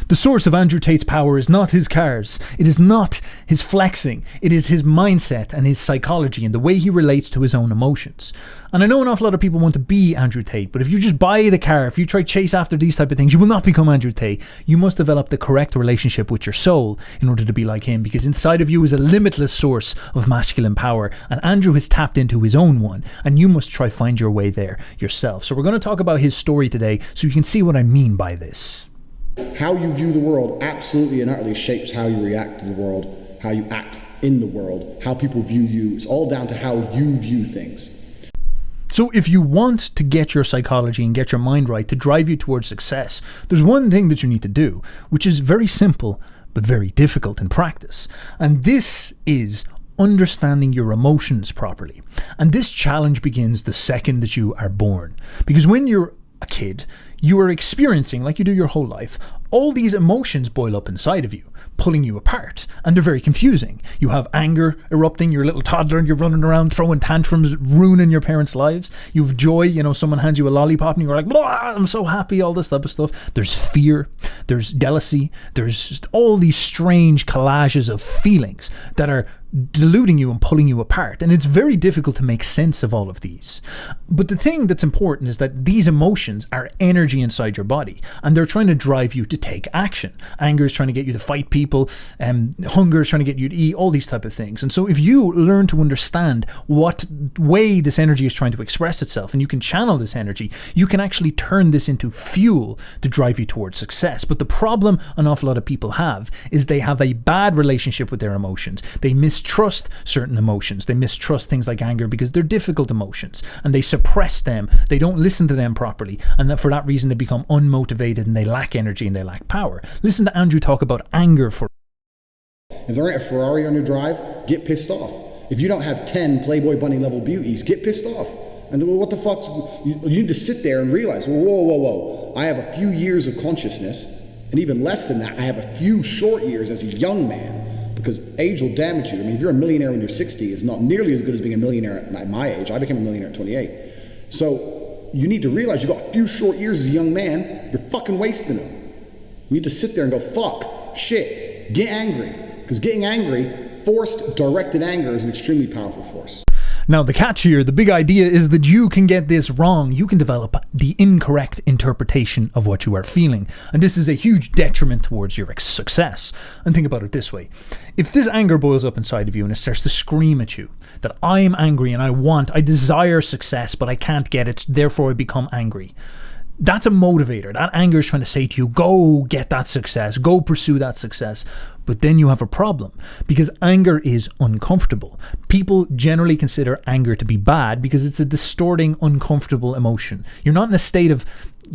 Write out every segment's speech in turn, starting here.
The source of Andrew Tate's power is not his cars. It is not his flexing. It is his mindset and his psychology and the way he relates to his own emotions. And I know an awful lot of people want to be Andrew Tate, but if you just buy the car, if you try to chase after these type of things, you will not become Andrew Tate. You must develop the correct relationship with your soul in order to be like him, because inside of you is a limitless source of masculine power, and Andrew has tapped into his own one, and you must try find your way there yourself. So we're going to talk about his story today so you can see what I mean by this. How you view the world absolutely and utterly shapes how you react to the world, how you act in the world, how people view you. It's all down to how you view things. So if you want to get your psychology and get your mind right to drive you towards success, there's one thing that you need to do, which is very simple but very difficult in practice. And this is understanding your emotions properly. And this challenge begins the second that you are born. Because when you're a kid, you are experiencing, like you do your whole life, all these emotions boil up inside of you, pulling you apart, and they're very confusing. You have anger erupting, you're a little toddler and you're running around throwing tantrums, ruining your parents' lives. You have joy, someone hands you a lollipop and you're like, I'm so happy, all this type of stuff. There's fear, there's jealousy, there's just all these strange collages of feelings that are deluding you and pulling you apart. And it's very difficult to make sense of all of these. But the thing that's important is that these emotions are energy inside your body, and they're trying to drive you to take action. Anger is trying to get you to fight people, hunger is trying to get you to eat, all these type of things. And so if you learn to understand what way this energy is trying to express itself, and you can channel this energy, you can actually turn this into fuel to drive you towards success. But the problem an awful lot of people have is they have a bad relationship with their emotions. They mistrust certain emotions. They mistrust things like anger because they're difficult emotions, and they suppress them. They don't listen to them properly, and that for that reason they become unmotivated and they lack energy and they lack power. Listen to Andrew talk about anger for. If there ain't a Ferrari on your drive, get pissed off. If you don't have 10 Playboy Bunny level beauties, get pissed off. And what the fuck? You need to sit there and realize, whoa. I have a few years of consciousness, and even less than that, I have a few short years as a young man, because age will damage you. I mean, if you're a millionaire when you're 60, it's not nearly as good as being a millionaire at my age. I became a millionaire at 28. So you need to realize you've got a few short years as a young man, you're fucking wasting them. You need to sit there and go, fuck, shit, get angry. Because getting angry, forced, directed anger is an extremely powerful force. Now, the catch here, the big idea is that you can get this wrong. You can develop the incorrect interpretation of what you are feeling. And this is a huge detriment towards your success. And think about it this way. If this anger boils up inside of you and it starts to scream at you that I'm angry and I desire success, but I can't get it, therefore I become angry. That's a motivator. That anger is trying to say to you, go get that success, go pursue that success. But then you have a problem, because anger is uncomfortable. People generally consider anger to be bad because it's a distorting, uncomfortable emotion. You're not in a state of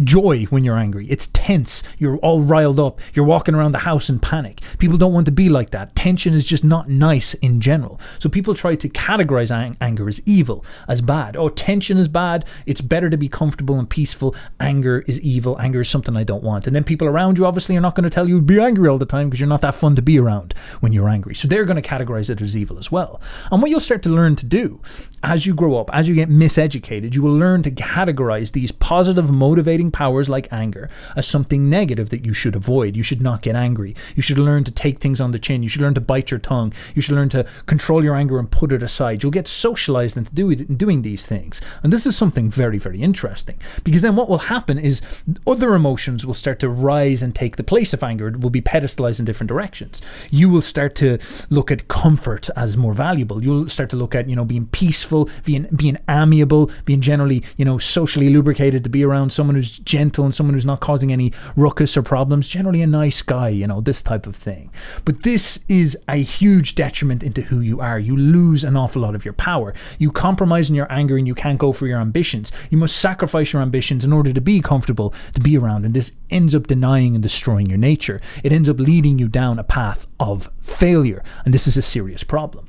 joy when you're angry. It's tense. You're all riled up. You're walking around the house in panic. People don't want to be like that. Tension is just not nice in general. So people try to categorize anger as evil, as bad. Oh, tension is bad. It's better to be comfortable and peaceful. Anger is evil. Anger is something I don't want. And then people around you obviously are not going to tell you be angry all the time because you're not that fun to be around when you're angry. So they're going to categorize it as evil as well. And what you'll start to learn to do as you grow up, as you get miseducated, you will learn to categorize these positive, motivating powers like anger as something negative that you should avoid. You should not get angry. You should learn to take things on the chin. You should learn to bite your tongue. You should learn to control your anger and put it aside. You'll get socialized into doing these things. And this is something very, very interesting, because then what will happen is other emotions will start to rise and take the place of anger. It will be pedestalized in different directions. You will start to look at comfort as more valuable. You'll start to look at, being peaceful, being amiable, being generally, socially lubricated, to be around someone who's gentle and someone who's not causing any ruckus or problems, generally a nice guy, this type of thing. But this is a huge detriment into who you are. You lose an awful lot of your power. You compromise in your anger and you can't go for your ambitions. You must sacrifice your ambitions in order to be comfortable, to be around, and this ends up denying and destroying your nature. It ends up leading you down a path of failure, and this is a serious problem.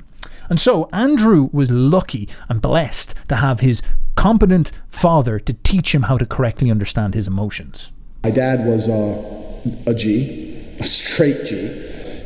And so Andrew was lucky and blessed to have his competent father to teach him how to correctly understand his emotions. My dad was a G, a straight G.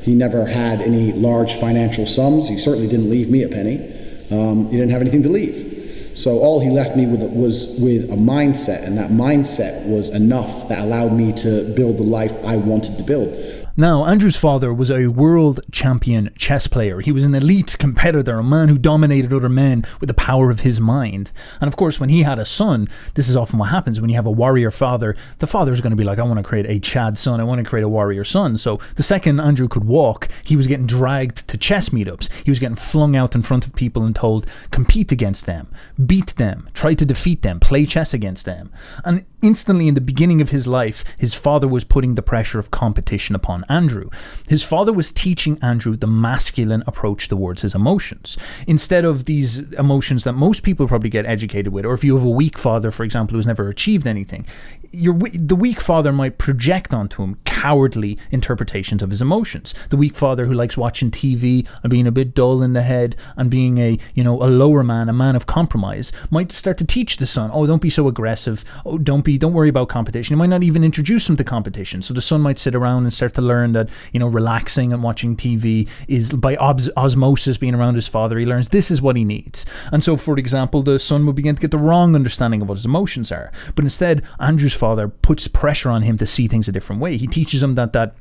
He never had any large financial sums. He certainly didn't leave me a penny. He didn't have anything to leave. So all he left me with was with a mindset, and that mindset was enough that allowed me to build the life I wanted to build. Now, Andrew's father was a world champion chess player. He was an elite competitor, a man who dominated other men with the power of his mind. And of course, when he had a son, this is often what happens when you have a warrior father. The father is going to be like, I want to create a Chad son. I want to create a warrior son. So the second Andrew could walk, he was getting dragged to chess meetups. He was getting flung out in front of people and told, compete against them, beat them, try to defeat them, play chess against them. And instantly in the beginning of his life, his father was putting the pressure of competition upon Andrew. His father was teaching Andrew the masculine approach towards his emotions. Instead of these emotions that most people probably get educated with, or if you have a weak father, for example, who's never achieved anything, the weak father might project onto him cowardly interpretations of his emotions. The weak father who likes watching TV and being a bit dull in the head and being a lower man, a man of compromise, might start to teach the son, oh, don't be so aggressive. Oh, don't worry about competition. You might not even introduce him to competition. So the son might sit around and start to learn that, relaxing and watching TV is by osmosis, being around his father. He learns this is what he needs. And so, for example, the son will begin to get the wrong understanding of what his emotions are. But instead, Andrew's father puts pressure on him to see things a different way. He teaches him that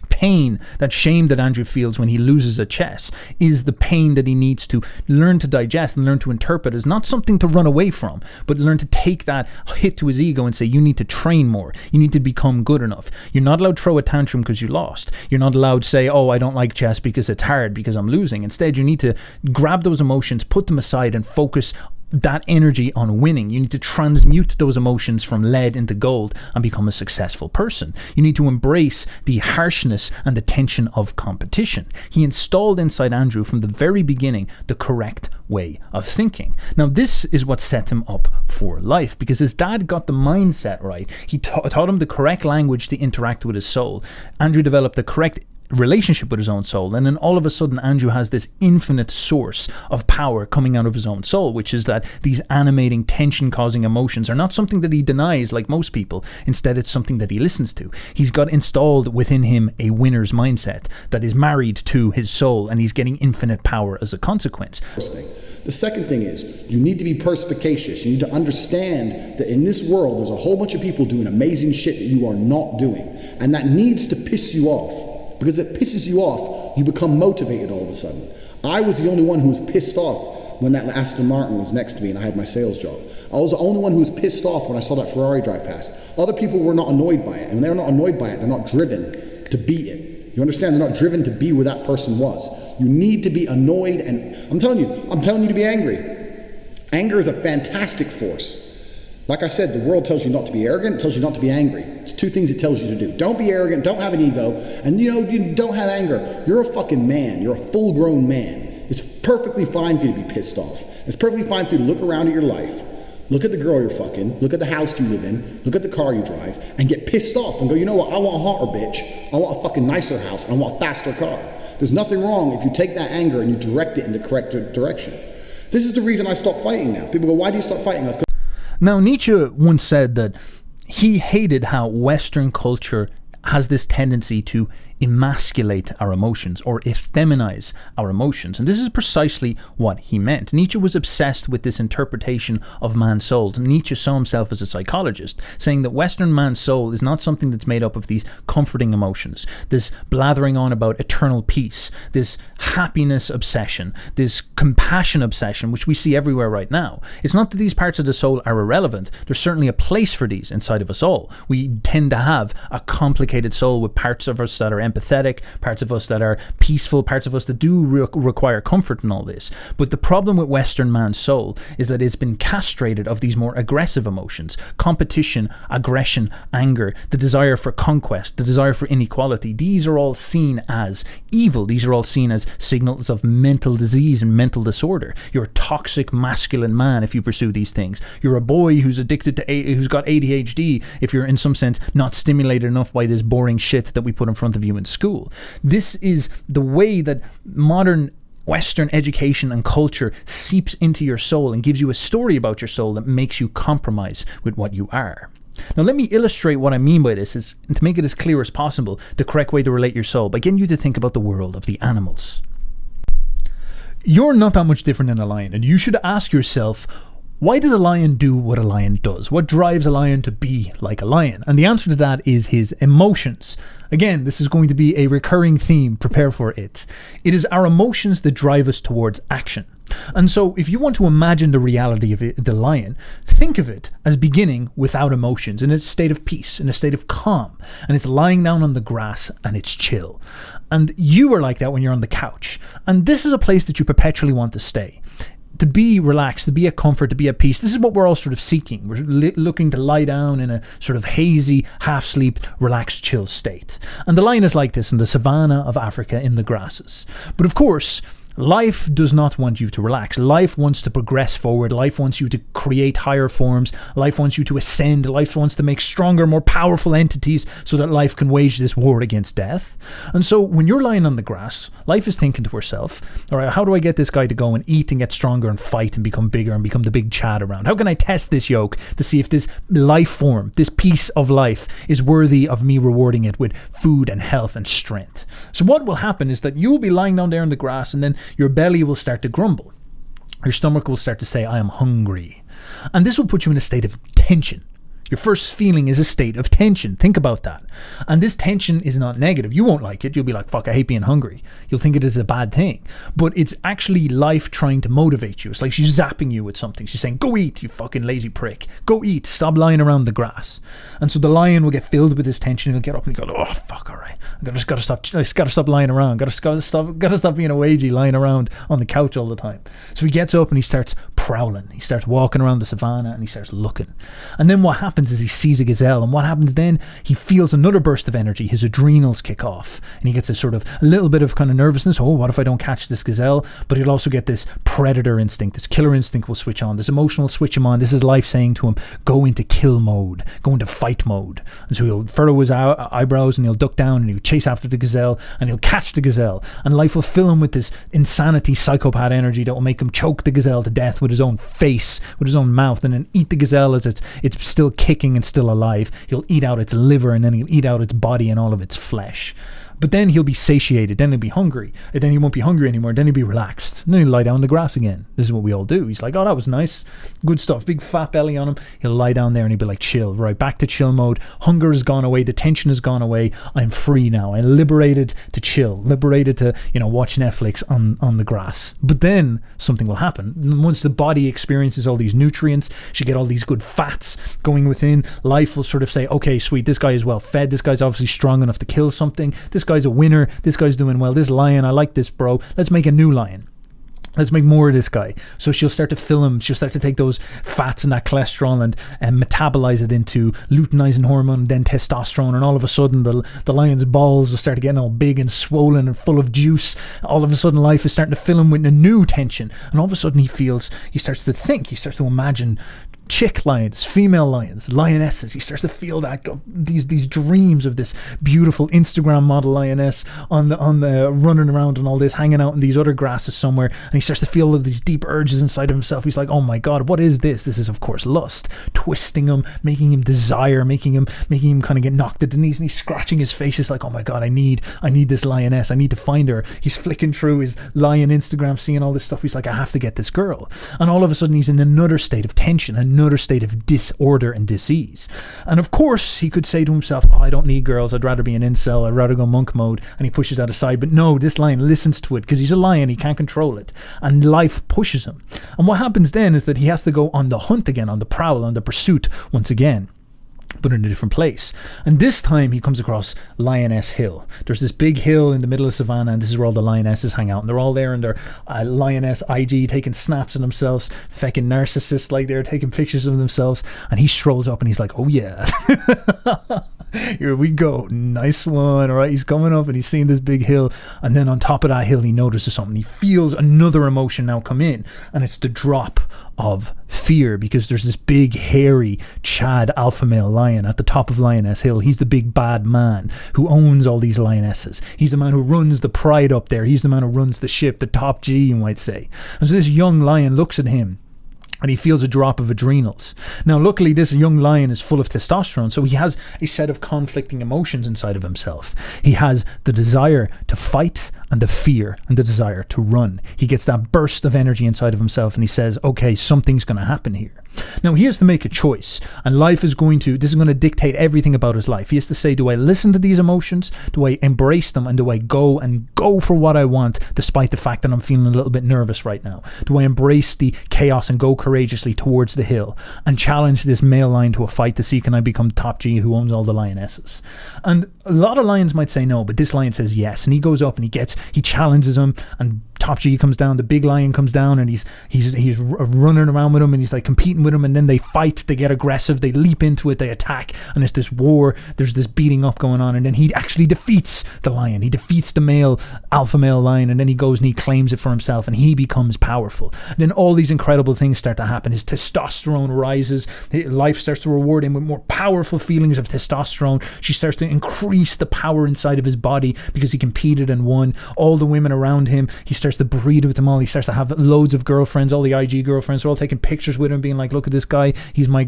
pain, that shame that Andrew feels when he loses a chess is the pain that he needs to learn to digest and learn to interpret as not something to run away from, but learn to take that hit to his ego and say, you need to train more. You need to become good enough. You're not allowed to throw a tantrum because you lost. You're not allowed to say, oh, I don't like chess because it's hard because I'm losing. Instead, you need to grab those emotions, put them aside and focus that energy on winning. You need to transmute those emotions from lead into gold and become a successful person. You need to embrace the harshness and the tension of competition. He installed inside Andrew from the very beginning the correct way of thinking. Now, this is what set him up for life, because his dad got the mindset right. He taught him the correct language to interact with his soul. Andrew developed the correct relationship with his own soul, and then all of a sudden Andrew has this infinite source of power coming out of his own soul, which is that these animating, tension causing emotions are not something that he denies like most people. Instead, it's something that he listens to. He's got installed within him a winner's mindset that is married to his soul, and he's getting infinite power as a consequence. The second thing is you need to be perspicacious. You need to understand that in this world there's a whole bunch of people doing amazing shit that you are not doing, and that needs to piss you off. Because if it pisses you off, you become motivated all of a sudden. I was the only one who was pissed off when that Aston Martin was next to me and I had my sales job. I was the only one who was pissed off when I saw that Ferrari drive past. Other people were not annoyed by it. And when they're not annoyed by it, they're not driven to beat it. You understand? They're not driven to be where that person was. You need to be annoyed, and I'm telling you to be angry. Anger is a fantastic force. Like I said, the world tells you not to be arrogant, it tells you not to be angry. It's two things it tells you to do. Don't be arrogant, don't have an ego, and you don't have anger. You're a fucking man. You're a full-grown man. It's perfectly fine for you to be pissed off. It's perfectly fine for you to look around at your life, look at the girl you're fucking, look at the house you live in, look at the car you drive, and get pissed off and go, you know what, I want a hotter bitch, I want a fucking nicer house, and I want a faster car. There's nothing wrong if you take that anger and you direct it in the correct direction. This is the reason I stopped fighting now. People go, why do you stop fighting? Now, Nietzsche once said that he hated how Western culture has this tendency to emasculate our emotions or effeminize our emotions. And this is precisely what he meant. Nietzsche was obsessed with this interpretation of man's souls. Nietzsche saw himself as a psychologist, saying that Western man's soul is not something that's made up of these comforting emotions, this blathering on about eternal peace, this happiness obsession, this compassion obsession, which we see everywhere right now. It's not that these parts of the soul are irrelevant. There's certainly a place for these inside of us all. We tend to have a complicated soul with parts of us that are empathetic, parts of us that are peaceful, parts of us that do require comfort in all this. But the problem with Western man's soul is that it's been castrated of these more aggressive emotions: competition, aggression, anger, the desire for conquest, the desire for inequality. These are all seen as evil. These are all seen as signals of mental disease and mental disorder. You're a toxic masculine man if you pursue these things. You're a boy who's addicted to who's got ADHD if you're in some sense not stimulated enough by this boring shit that we put in front of you in school. This is the way that modern Western education and culture seeps into your soul and gives you a story about your soul that makes you compromise with what you are. Now, let me illustrate what I mean by this, is to make it as clear as possible, the correct way to relate your soul, by getting you to think about the world of the animals. You're not that much different than a lion, and you should ask yourself, why does a lion do what a lion does? What drives a lion to be like a lion? And the answer to that is his emotions. Again, this is going to be a recurring theme. Prepare for it. It is our emotions that drive us towards action. And so if you want to imagine the reality of the lion, think of it as beginning without emotions, in a state of peace, in a state of calm. And it's lying down on the grass and it's chill. And you are like that when you're on the couch. And this is a place that you perpetually want to stay. To be relaxed, to be at comfort, to be at peace. This is what we're all sort of seeking. We're looking to lie down in a sort of hazy, half-sleep, relaxed, chill state. And the lion is like this in the savannah of Africa in the grasses. But of course, life does not want you to relax. Life wants to progress forward. Life wants you to create higher forms. Life wants you to ascend. Life wants to make stronger, more powerful entities so that life can wage this war against death. And so when you're lying on the grass, life is thinking to herself, all right, how do I get this guy to go and eat and get stronger and fight and become bigger and become the big Chad around? How can I test this yoke to see if this life form, this piece of life, is worthy of me rewarding it with food and health and strength? So what will happen is that you will be lying down there in the grass, and then your belly will start to grumble. Your stomach will start to say, I am hungry. And this will put you in a state of tension. Your first feeling is a state of tension. Think about that. And this tension is not negative. You won't like it. You'll be like, fuck, I hate being hungry. You'll think it is a bad thing. But it's actually life trying to motivate you. It's like she's zapping you with something. She's saying, go eat, you fucking lazy prick. Go eat. Stop lying around the grass. And so the lion will get filled with this tension. He'll get up and he'll go, oh, fuck, all right. I just gotta stop lying around. Gotta stop being a wagey lying around on the couch all the time. So he gets up and he starts prowling. He starts walking around the savannah and he starts looking. And then what happens is he sees a gazelle, and what happens then, he feels another burst of energy. His adrenals kick off and he gets a little bit of kind of nervousness. Oh, what if I don't catch this gazelle? But he'll also get this predator instinct. This killer instinct will switch on. This emotional will switch him on. This is life saying to him, go into kill mode, go into fight mode. And so he'll furrow his eyebrows and he'll duck down and he'll chase after the gazelle and he'll catch the gazelle, and life will fill him with this insanity psychopath energy that will make him choke the gazelle to death with his own face, with his own mouth, and then eat the gazelle as it's still kicking and still alive. He'll eat out its liver, and then he'll eat out its body and all of its flesh. But then he'll be satiated, then he'll be hungry, and then he won't be hungry anymore, then he'll be relaxed, and then he'll lie down on the grass again. This is what we all do. He's like, oh, that was nice, good stuff, big fat belly on him. He'll lie down there and he'll be like, chill, right, back to chill mode. Hunger has gone away, the tension has gone away, I'm free now, I'm liberated to chill, liberated to, watch Netflix on the grass. But then something will happen. Once the body experiences all these nutrients, she get all these good fats going within, life will sort of say, okay, sweet, this guy is well fed, this guy's obviously strong enough to kill something, this guy's a winner, this guy's doing well, this lion, I like this, bro, let's make a new lion. Let's make more of this guy. So she'll start to fill him. She'll start to take those fats and that cholesterol and metabolize it into luteinizing hormone and then testosterone. And all of a sudden, the lion's balls will start getting all big and swollen and full of juice. All of a sudden, life is starting to fill him with a new tension. And all of a sudden, he starts to think, he starts to imagine chick lions, female lions, lionesses. He starts to feel that these dreams of this beautiful Instagram model lioness on the running around and all this, hanging out in these other grasses somewhere, and he starts to feel all of these deep urges inside of himself. He's like, oh my god, what is this? This is of course lust, twisting him, making him desire, making him kind of get knocked at the knees, and he's scratching his face. He's like, oh my god, I need this lioness, I need to find her. He's flicking through his lion Instagram, seeing all this stuff. He's like, I have to get this girl. And all of a sudden he's in another state of tension, another state of disorder and disease. And of course he could say to himself, oh, I don't need girls, I'd rather be an incel, I'd rather go monk mode, and he pushes that aside. But no, this lion listens to it because he's a lion, he can't control it, and life pushes him. And what happens then is that he has to go on the hunt again, on the prowl, on the pursuit once again, but in a different place. And this time he comes across Lioness Hill. There's this big hill in the middle of savannah, and this is where all the lionesses hang out, and they're all there in their lioness IG taking snaps of themselves, fecking narcissists, like they're taking pictures of themselves. And he strolls up and he's like, oh yeah, here we go, nice one. All right, he's coming up and he's seeing this big hill, and then on top of that hill he notices something. He feels another emotion now come in, and it's the drop of fear, because there's this big hairy Chad alpha male lion at the top of Lioness Hill. He's the big bad man who owns all these lionesses. He's the man who runs the pride up there. He's the man who runs the ship, the top G, you might say. And so this young lion looks at him, and he feels a drop of adrenals. Now, luckily, this young lion is full of testosterone, so he has a set of conflicting emotions inside of himself. He has the desire to fight and the fear and the desire to run. He gets that burst of energy inside of himself, and he says, okay, something's going to happen here. Now, he has to make a choice, and this is going to dictate everything about his life. He has to say, do I listen to these emotions? Do I embrace them? And do I go for what I want, despite the fact that I'm feeling a little bit nervous right now? Do I embrace the chaos and go courageously towards the hill and challenge this male lion to a fight to see, can I become top G who owns all the lionesses? And a lot of lions might say no, but this lion says yes, and he goes up and he challenges him, and top G comes down, the big lion comes down, and he's running around with him, and he's like competing with him, and then they fight, they get aggressive, they leap into it, they attack, and it's this war, there's this beating up going on, and then he actually defeats the lion, he defeats the alpha male lion, and then he goes and he claims it for himself, and he becomes powerful. And then all these incredible things start to happen. His testosterone rises, life starts to reward him with more powerful feelings of testosterone. She starts to increase the power inside of his body because he competed and won. All the women around him, he starts to breed with them all. He starts to have loads of girlfriends, all the IG girlfriends are all taking pictures with him, being like, look at this guy, he's my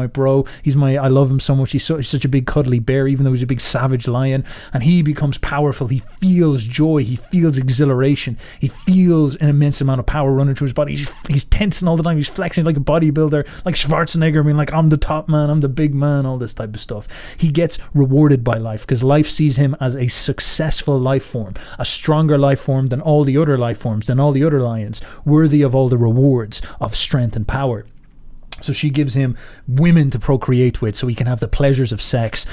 bro, I love him so much, he's such a big cuddly bear, even though he's a big savage lion. And he becomes powerful. He feels joy, he feels exhilaration, he feels an immense amount of power running through his body. He's tensing all the time, he's flexing like a bodybuilder, like Schwarzenegger, being like, I'm the top man, I'm the big man, all this type of stuff. He gets rewarded by life because life sees him as a successful life form, a stronger life form than all the other life forms, than all the other lions, worthy of all the rewards of strength and power. So she gives him women to procreate with so he can have the pleasures of sex.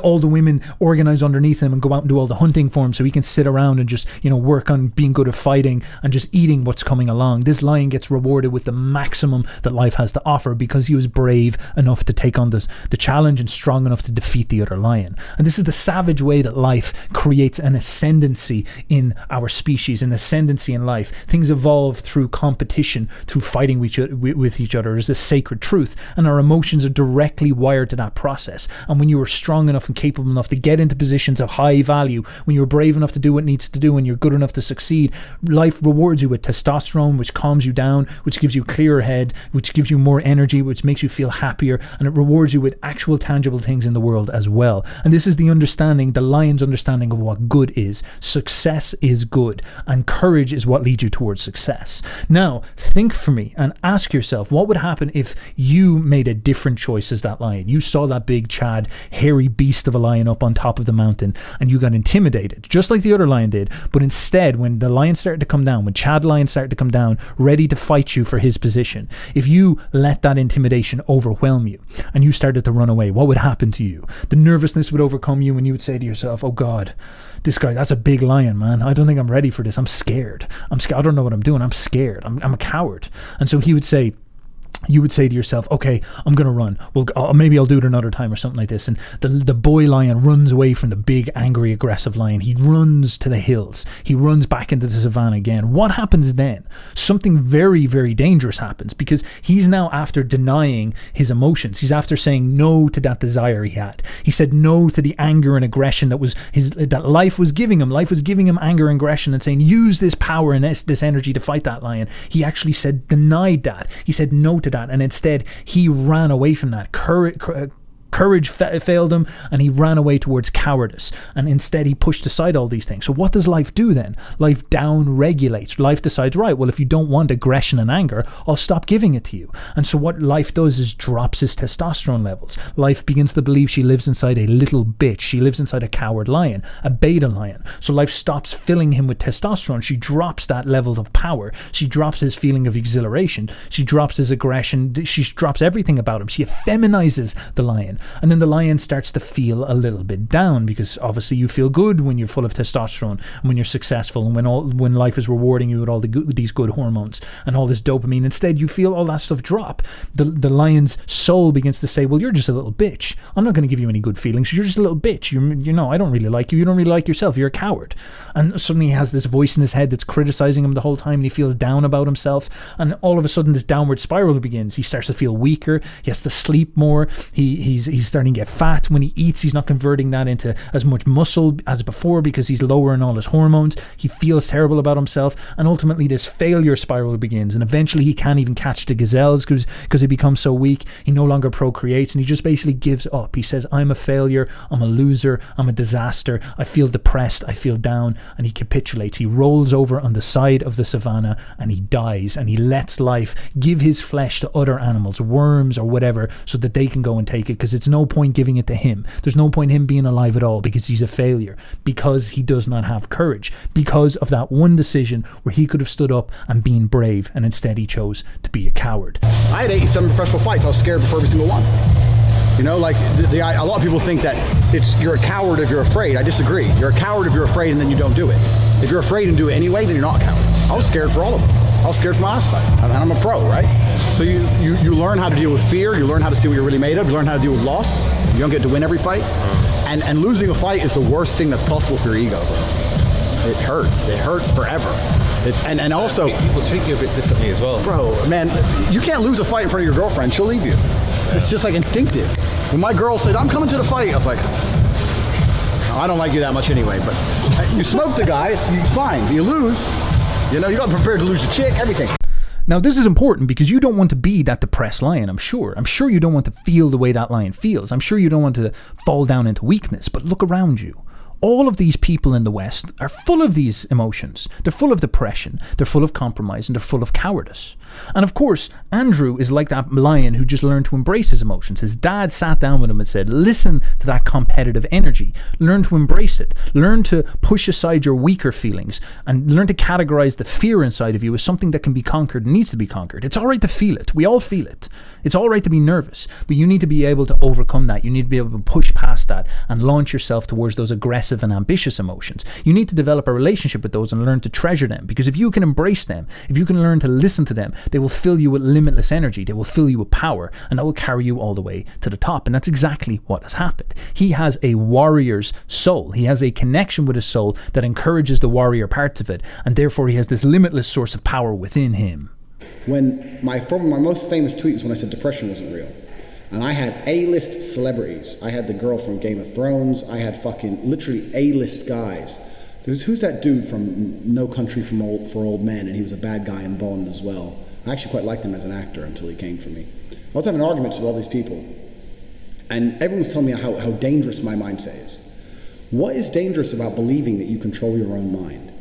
All the women organize underneath him and go out and do all the hunting for him so he can sit around and just, work on being good at fighting and just eating what's coming along. This lion gets rewarded with the maximum that life has to offer because he was brave enough to take on the challenge and strong enough to defeat the other lion. And this is the savage way that life creates an ascendancy in our species, an ascendancy in life. Things evolve through competition, through fighting with each other. There's this sacred truth, and our emotions are directly wired to that process. And when you are strong enough and capable enough to get into positions of high value, when you're brave enough to do what needs to do, and you're good enough to succeed, life rewards you with testosterone, which calms you down, which gives you a clearer head, which gives you more energy, which makes you feel happier, and it rewards you with actual tangible things in the world as well. And this is the lion's understanding of what good is. Success is good, and courage is what leads you towards success. Now, think for me and ask yourself, what would happen if you made a different choice as that lion? You saw that big Chad, hairy beast of a lion up on top of the mountain, and you got intimidated, just like the other lion did. But instead, when the lion started to come down, when Chad lion started to come down, ready to fight you for his position, if you let that intimidation overwhelm you and you started to run away, what would happen to you? The nervousness would overcome you, and you would say to yourself, oh God, this guy, that's a big lion, man. I don't think I'm ready for this. I'm scared. I don't know what I'm doing. I'm scared. I'm a coward. And so you would say to yourself, okay, I'm going to run. Well, maybe I'll do it another time or something like this. And the boy lion runs away from the big, angry, aggressive lion. He runs to the hills. He runs back into the savannah again. What happens then? Something very, very dangerous happens, because he's now after denying his emotions. He's after saying no to that desire he had. He said no to the anger and aggression that life was giving him. Life was giving him anger and aggression and saying, use this power and this energy to fight that lion. He actually denied that. He said no to that, and instead he ran away from that. Courage failed him, and he ran away towards cowardice, and instead he pushed aside all these things. So what does life do then? Life down regulates. Life decides, right, well, if you don't want aggression and anger, I'll stop giving it to you. And so what life does is drops his testosterone levels. Life begins to believe she lives inside a little bitch. She lives inside a coward lion, a beta lion. So life stops filling him with testosterone. She drops that level of power. She drops his feeling of exhilaration. She drops his aggression. She drops everything about him. She effeminizes the lion. And then the lion starts to feel a little bit down, because obviously you feel good when you're full of testosterone, and when you're successful, and when life is rewarding you with all these good hormones and all this dopamine. Instead, you feel all that stuff drop. The lion's soul begins to say, well, you're just a little bitch. I'm not going to give you any good feelings. You're just a little bitch. I don't really like you. You don't really like yourself. You're a coward. And suddenly he has this voice in his head that's criticizing him the whole time, and he feels down about himself. And all of a sudden, this downward spiral begins. He starts to feel weaker. He has to sleep more. He's he's starting to get fat. When he eats, he's not converting that into as much muscle as before because he's lowering all his hormones. He feels terrible about himself, and ultimately this failure spiral begins, and eventually he can't even catch the gazelles because he becomes so weak. He no longer procreates, and he just basically gives up. He says, I'm a failure, I'm a loser, I'm a disaster, I feel depressed, I feel down, and he capitulates. He rolls over on the side of the savannah and he dies, and he lets life give his flesh to other animals, worms or whatever, so that they can go and take it, because it's no point giving it to him. There's no point him being alive at all because he's a failure, because he does not have courage, because of that one decision where he could have stood up and been brave, and instead he chose to be a coward. I had 87 professional fights. I was scared before every single one. You know, like a lot of people think that you're a coward if you're afraid. I disagree. You're a coward if you're afraid and then you don't do it. If you're afraid and do it anyway, then you're not a coward. I was scared for all of them. I was scared for my last fight, and I'm a pro, right? So you learn how to deal with fear. You learn how to see what you're really made of. You learn how to deal with loss. You don't get to win every fight. And losing a fight is the worst thing that's possible for your ego, bro. It hurts. It hurts forever. And also, people treat you a bit differently as well. Bro, man, you can't lose a fight in front of your girlfriend. She'll leave you. It's just like instinctive. When my girl said, I'm coming to the fight, I was like, oh, I don't like you that much anyway, but you smoke the guy, it's fine. You lose, you know, you got prepared to lose your chick, everything. Now, this is important because you don't want to be that depressed lion, I'm sure. I'm sure you don't want to feel the way that lion feels. I'm sure you don't want to fall down into weakness, but look around you. All of these people in the West are full of these emotions. They're full of depression, they're full of compromise, and they're full of cowardice. And of course, Andrew is like that lion who just learned to embrace his emotions. His dad sat down with him and said, listen to that competitive energy. Learn to embrace it. Learn to push aside your weaker feelings and learn to categorize the fear inside of you as something that can be conquered and needs to be conquered. It's all right to feel it. We all feel it. It's all right to be nervous, but you need to be able to overcome that. You need to be able to push past that and launch yourself towards those aggressive and ambitious emotions. You need to develop a relationship with those and learn to treasure them, because if you can embrace them, if you can learn to listen to them, they will fill you with limitless energy. They will fill you with power, and that will carry you all the way to the top. And that's exactly what has happened. He has a warrior's soul. He has a connection with his soul that encourages the warrior parts of it, and therefore he has this limitless source of power within him. When my most famous tweet was when I said depression wasn't real. And I had A-list celebrities. I had the girl from Game of Thrones. I had fucking literally A-list guys. Who's that dude from No Country for Old Men, and he was a bad guy in Bond as well. I actually quite liked him as an actor until he came for me. I was having arguments with all these people, and everyone's telling me how dangerous my mindset is. What is dangerous about believing that you control your own mind?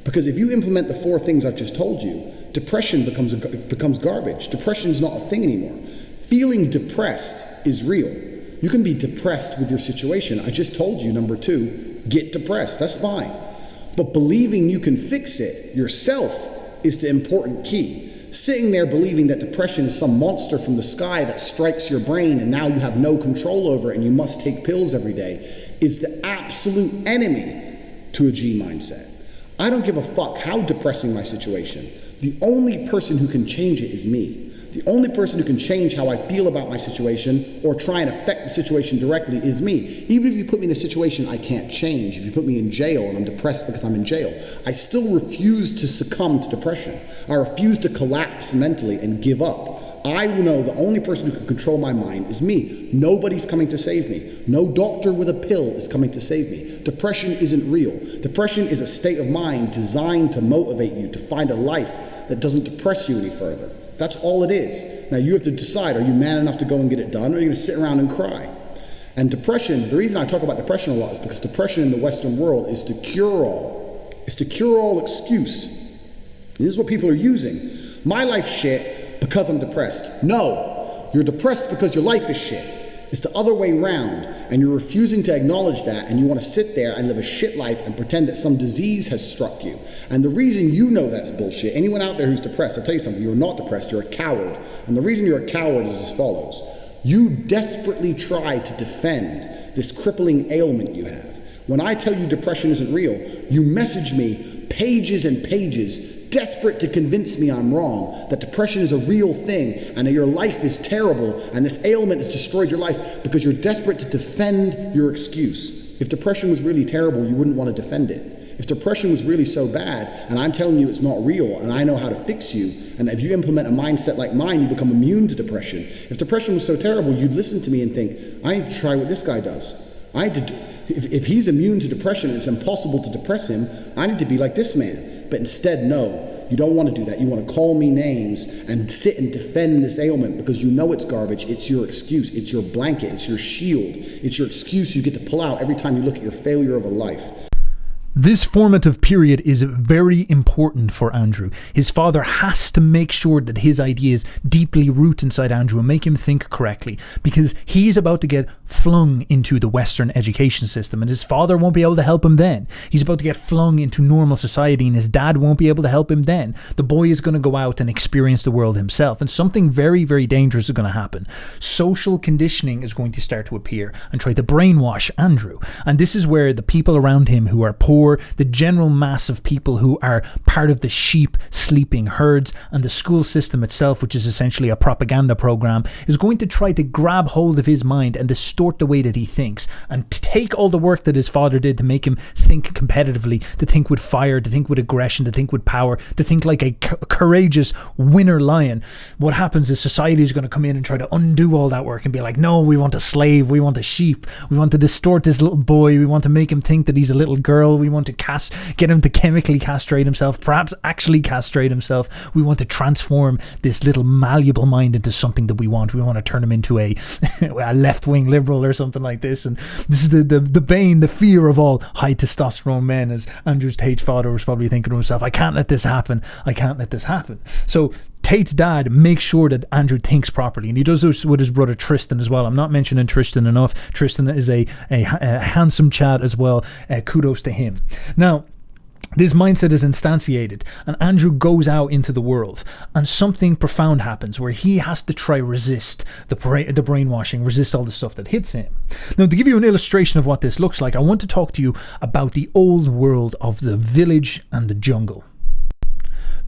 Because if you implement the 4 things I've just told you, depression becomes garbage. Depression is not a thing anymore. Feeling depressed is real. You can be depressed with your situation. I just told you, number 2, get depressed. That's fine. But believing you can fix it yourself is the important key. Sitting there believing that depression is some monster from the sky that strikes your brain and now you have no control over it and you must take pills every day is the absolute enemy to a G mindset. I don't give a fuck how depressing my situation. The only person who can change it is me. The only person who can change how I feel about my situation or try and affect the situation directly is me. Even if you put me in a situation I can't change, if you put me in jail and I'm depressed because I'm in jail, I still refuse to succumb to depression. I refuse to collapse mentally and give up. I know the only person who can control my mind is me. Nobody's coming to save me. No doctor with a pill is coming to save me. Depression isn't real. Depression is a state of mind designed to motivate you to find a life that doesn't depress you any further. That's all it is. Now you have to decide, are you man enough to go and get it done, or are you going to sit around and cry? And depression, the reason I talk about depression a lot is because depression in the Western world is the cure-all. It's the cure-all excuse. This is what people are using. My life's shit because I'm depressed. No, you're depressed because your life is shit. It's the other way round, and you're refusing to acknowledge that, and you want to sit there and live a shit life and pretend that some disease has struck you. And the reason you know that's bullshit, anyone out there who's depressed, I'll tell you something, you're not depressed, you're a coward. And the reason you're a coward is as follows. You desperately try to defend this crippling ailment you have. When I tell you depression isn't real, you message me pages and pages desperate to convince me I'm wrong, that depression is a real thing and that your life is terrible and this ailment has destroyed your life because you're desperate to defend your excuse. If depression was really terrible, you wouldn't want to defend it. If depression was really so bad, and I'm telling you it's not real, and I know how to fix you, and if you implement a mindset like mine, you become immune to depression. If depression was so terrible, you'd listen to me and think, I need to try what this guy does. If he's immune to depression, it's impossible to depress him, I need to be like this man. But instead, no. You don't want to do that. You want to call me names and sit and defend this ailment because you know it's garbage. It's your excuse. It's your blanket. It's your shield. It's your excuse you get to pull out every time you look at your failure of a life. This formative period is very important for Andrew. His father has to make sure that his ideas deeply root inside Andrew and make him think correctly, because he's about to get flung into the Western education system and his father won't be able to help him then. He's about to get flung into normal society and his dad won't be able to help him then. The boy is going to go out and experience the world himself, and something very, very dangerous is going to happen. Social conditioning is going to start to appear and try to brainwash Andrew. And this is where the people around him who are poor, the general mass of people who are part of the sheep sleeping herds, and the school system itself, which is essentially a propaganda program, is going to try to grab hold of his mind and distort the way that he thinks, and take all the work that his father did to make him think competitively, to think with fire, to think with aggression, to think with power, to think like a courageous winner lion. What happens is society is going to come in and try to undo all that work and be like, no, we want a slave, we want a sheep, we want to distort this little boy, we want to make him think that he's a little girl, we want to get him to chemically castrate himself, perhaps actually castrate himself. We want to transform this little malleable mind into something that we want. We want to turn him into a left-wing liberal or something like this. And this is the bane, the fear of all high testosterone men, as Andrew Tate's father was probably thinking to himself, I can't let this happen. I can't let this happen. So Tate's dad makes sure that Andrew thinks properly, and he does this with his brother Tristan as well. I'm not mentioning Tristan enough. Tristan is a handsome chap as well. Kudos to him. Now, this mindset is instantiated and Andrew goes out into the world, and something profound happens where he has to try resist the brainwashing, resist all the stuff that hits him. Now, to give you an illustration of what this looks like, I want to talk to you about the old world of the village and the jungle.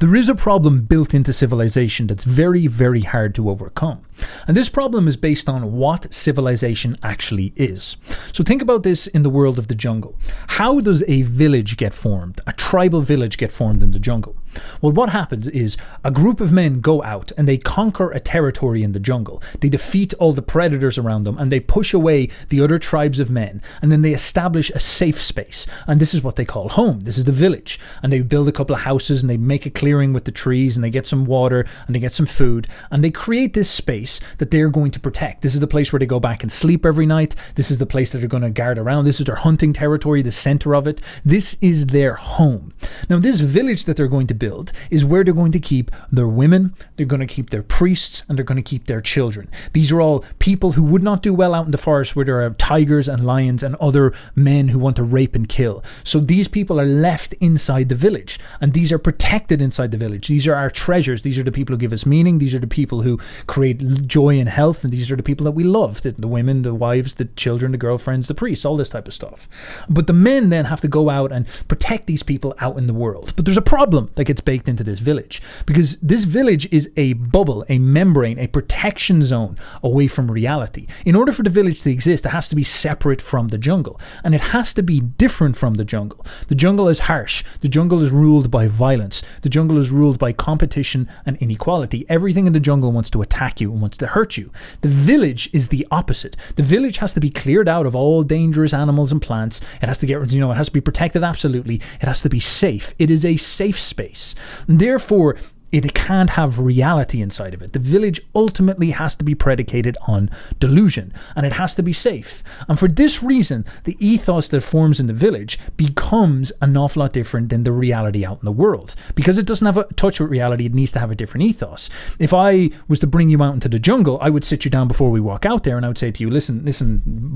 There is a problem built into civilization that's very, very hard to overcome. And this problem is based on what civilization actually is. So think about this in the world of the jungle. How does a village get formed? A tribal village get formed in the jungle? Well, what happens is a group of men go out and they conquer a territory in the jungle. They defeat all the predators around them and they push away the other tribes of men. And then they establish a safe space. And this is what they call home. This is the village. And they build a couple of houses and they make a clearing with the trees and they get some water and they get some food. And they create this space that they're going to protect. This is the place where they go back and sleep every night. This is the place that they're going to guard around. This is their hunting territory, the center of it. This is their home. Now, this village that they're going to build is where they're going to keep their women, they're going to keep their priests, and they're going to keep their children. These are all people who would not do well out in the forest where there are tigers and lions and other men who want to rape and kill. So these people are left inside the village, and these are protected inside the village. These are our treasures. These are the people who give us meaning. These are the people who create joy and health, and these are the people that we love, the women, the wives, the children, the girlfriends, the priests, all this type of stuff. But the men then have to go out and protect these people out in the world. But there's a problem that gets baked into this village, because this village is a bubble, a membrane, a protection zone away from reality. In order for the village to exist, it has to be separate from the jungle, and it has to be different from the jungle. The jungle is harsh. The jungle is ruled by violence. The jungle is ruled by competition and inequality. Everything in the jungle wants to attack you and wants to hurt you. The village is the opposite. The village has to be cleared out of all dangerous animals and plants. It has to get, it has to be protected absolutely. It has to be safe. It is a safe space. Therefore, it can't have reality inside of it. The village ultimately has to be predicated on delusion, and it has to be safe. And for this reason, the ethos that forms in the village becomes an awful lot different than the reality out in the world. Because it doesn't have a touch with reality, it needs to have a different ethos. If I was to bring you out into the jungle, I would sit you down before we walk out there and I would say to you, listen,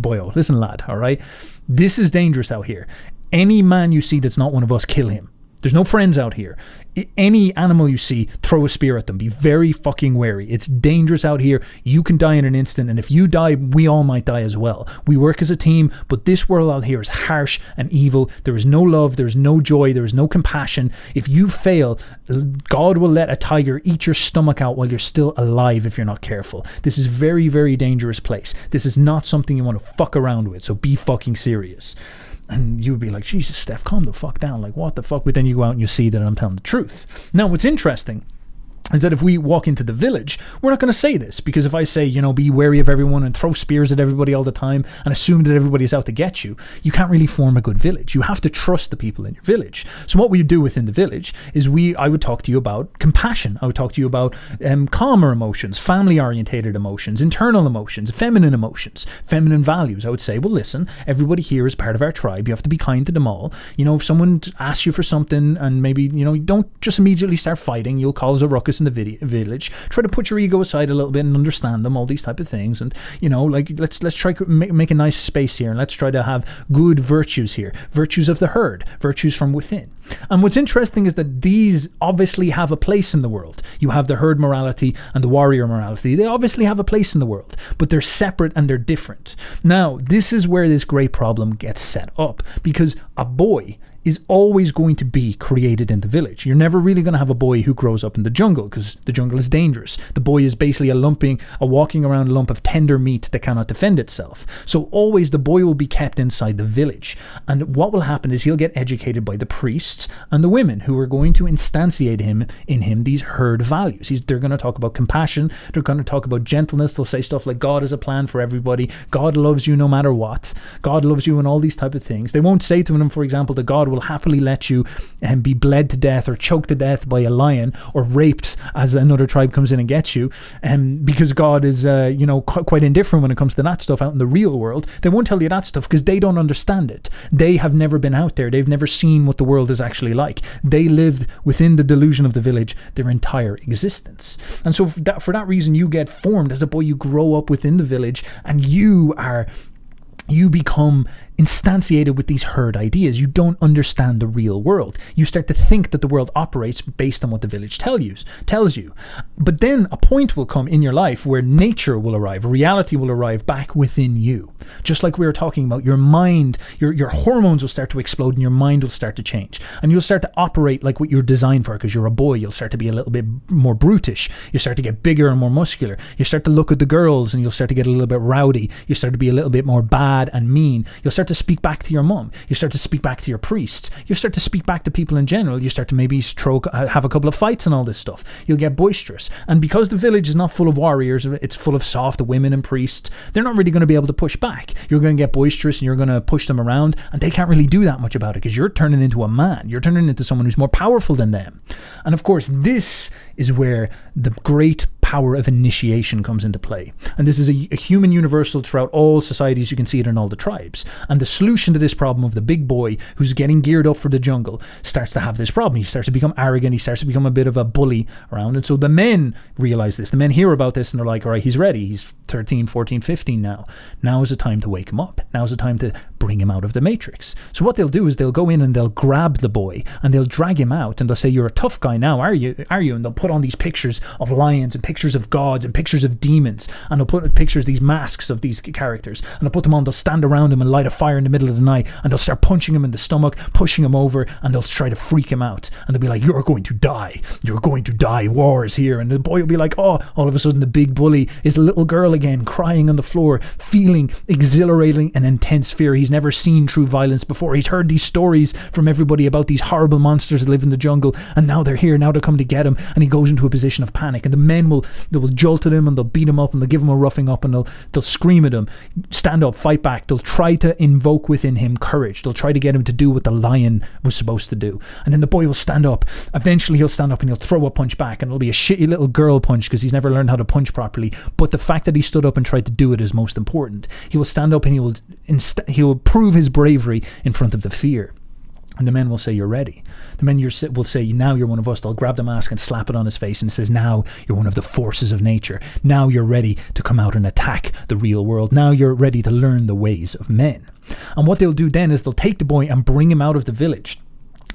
boyo, listen, lad, all right? This is dangerous out here. Any man you see that's not one of us, kill him. There's no friends out here. Any animal you see, throw a spear at them. Be very fucking wary. It's dangerous out here. You can die in an instant, and if you die, we all might die as well. We work as a team, but this world out here is harsh and evil. There is no love. There is no joy. There is no compassion. If you fail, God will let a tiger eat your stomach out while you're still alive if you're not careful. This is a very, very dangerous place. This is not something you want to fuck around with, so be fucking serious. And you would be like, Jesus, Steph, calm the fuck down. Like, what the fuck? But then you go out and you see that I'm telling the truth. Now, what's interesting is that if we walk into the village, we're not going to say this, because if I say, be wary of everyone and throw spears at everybody all the time and assume that everybody's out to get you, you can't really form a good village. You have to trust the people in your village. So what we do within the village is I would talk to you about compassion. I would talk to you about calmer emotions, family-orientated emotions, internal emotions, feminine values. I would say, well, listen, everybody here is part of our tribe. You have to be kind to them all. If someone asks you for something and maybe, don't just immediately start fighting. You'll cause a ruckus in the village. Try to put your ego aside a little bit and understand them, all these type of things. And let's try to make a nice space here, and let's try to have good virtues here, virtues of the herd, virtues from within. And what's interesting is that these obviously have a place in the world. You have the herd morality and the warrior morality. They obviously have a place in the world, but they're separate and they're different. Now, this is where this great problem gets set up, because a boy is always going to be created in the village. You're never really going to have a boy who grows up in the jungle, because the jungle is dangerous. The boy is basically a walking around lump of tender meat that cannot defend itself. So always the boy will be kept inside the village. And what will happen is he'll get educated by the priests and the women, who are going to instantiate in him these herd values. They're going to talk about compassion. They're going to talk about gentleness. They'll say stuff like, God has a plan for everybody. God loves you no matter what. God loves you, and all these type of things. They won't say to him, for example, that God will happily let you be bled to death or choked to death by a lion or raped as another tribe comes in and gets you, because God is quite indifferent when it comes to that stuff out in the real world. They won't tell you that stuff because they don't understand it. They have never been out there. They've never seen what the world is actually like. They lived within the delusion of the village their entire existence. And so for that reason, you get formed as a boy. You grow up within the village, and you become instantiated with these herd ideas. You don't understand the real world. You start to think that the world operates based on what the village tells you. But then a point will come in your life where nature will arrive, reality will arrive back within you. Just like we were talking about, your mind, your hormones will start to explode and your mind will start to change. And you'll start to operate like what you're designed for, because you're a boy. You'll start to be a little bit more brutish. You start to get bigger and more muscular. You start to look at the girls and you'll start to get a little bit rowdy. You start to be a little bit more bad and mean. You'll start to speak back to your mum. You start to speak back to your priests. You start to speak back to people in general. You start to maybe have a couple of fights and all this stuff. You'll get boisterous. And because the village is not full of warriors, it's full of soft women and priests, they're not really going to be able to push back. You're going to get boisterous and you're going to push them around, and they can't really do that much about it because you're turning into a man. You're turning into someone who's more powerful than them. And of course, this is where the great power of initiation comes into play. And this is a human universal throughout all societies. You can see it in all the tribes. And the solution to this problem of the big boy who's getting geared up for the jungle starts to have this problem. He starts to become arrogant. He starts to become a bit of a bully around. And so the men realize this. The men hear about this and they're like, all right, he's ready. He's 13, 14, 15 now. Now is the time to wake him up. Now is the time to bring him out of the matrix. So what they'll do is they'll go in and they'll grab the boy and they'll drag him out and they'll say, you're a tough guy now, are you? And they'll put on these pictures of lions and pictures of gods and pictures of demons, and they'll put pictures, these masks of these characters, and they'll put them on. They'll stand around him and light a fire in the middle of the night, and they'll start punching him in the stomach, pushing him over, and they'll try to freak him out. And they'll be like, you're going to die. You're going to die. War is here. And the boy will be like, oh, all of a sudden the big bully is a little girl again, crying on the floor, feeling exhilarating and intense fear. He's never seen true violence before. He's heard these stories from everybody about these horrible monsters that live in the jungle, and now they're here. Now they're coming to get him, and he goes into a position of panic. And the men will jolt at him, and they'll beat him up, and they'll give him a roughing up, and they'll scream at him, stand up, fight back. They'll try to invoke within him courage. They'll try to get him to do what the lion was supposed to do. And then the boy will stand up. Eventually he'll stand up and he'll throw a punch back, and it'll be a shitty little girl punch because he's never learned how to punch properly. But the fact that he stood up and tried to do it is most important. He will stand up and he will prove his bravery in front of the fear. And the men will say, you're ready. The men will say, now you're one of us. They'll grab the mask and slap it on his face, and it says, now you're one of the forces of nature. Now you're ready to come out and attack the real world. Now you're ready to learn the ways of men. And what they'll do then is they'll take the boy and bring him out of the village.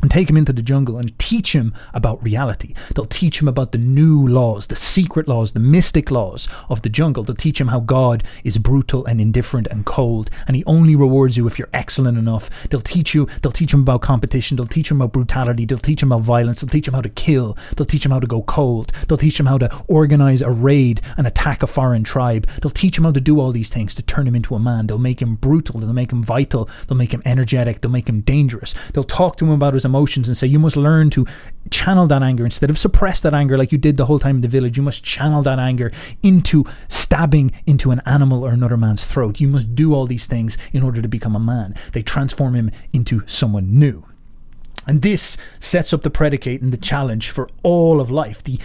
and take him into the jungle and teach him about reality. They'll teach him about the new laws, the secret laws, the mystic laws of the jungle. They'll teach him how God is brutal and indifferent and cold, and he only rewards you if you're excellent enough. They'll teach him about competition. They'll teach him about brutality. They'll teach him about violence. They'll teach him how to kill. They'll teach him how to go cold. They'll teach him how to organize a raid and attack a foreign tribe. They'll teach him how to do all these things to turn him into a man. They'll make him brutal. They'll make him vital. They'll make him energetic. They'll make him dangerous. They'll talk to him about his emotions and say, you must learn to channel that anger instead of suppress that anger like you did the whole time in the village. You must channel that anger into stabbing into an animal or another man's throat. You must do all these things in order to become a man. They transform him into someone new. And this sets up the predicate and the challenge for all of life. The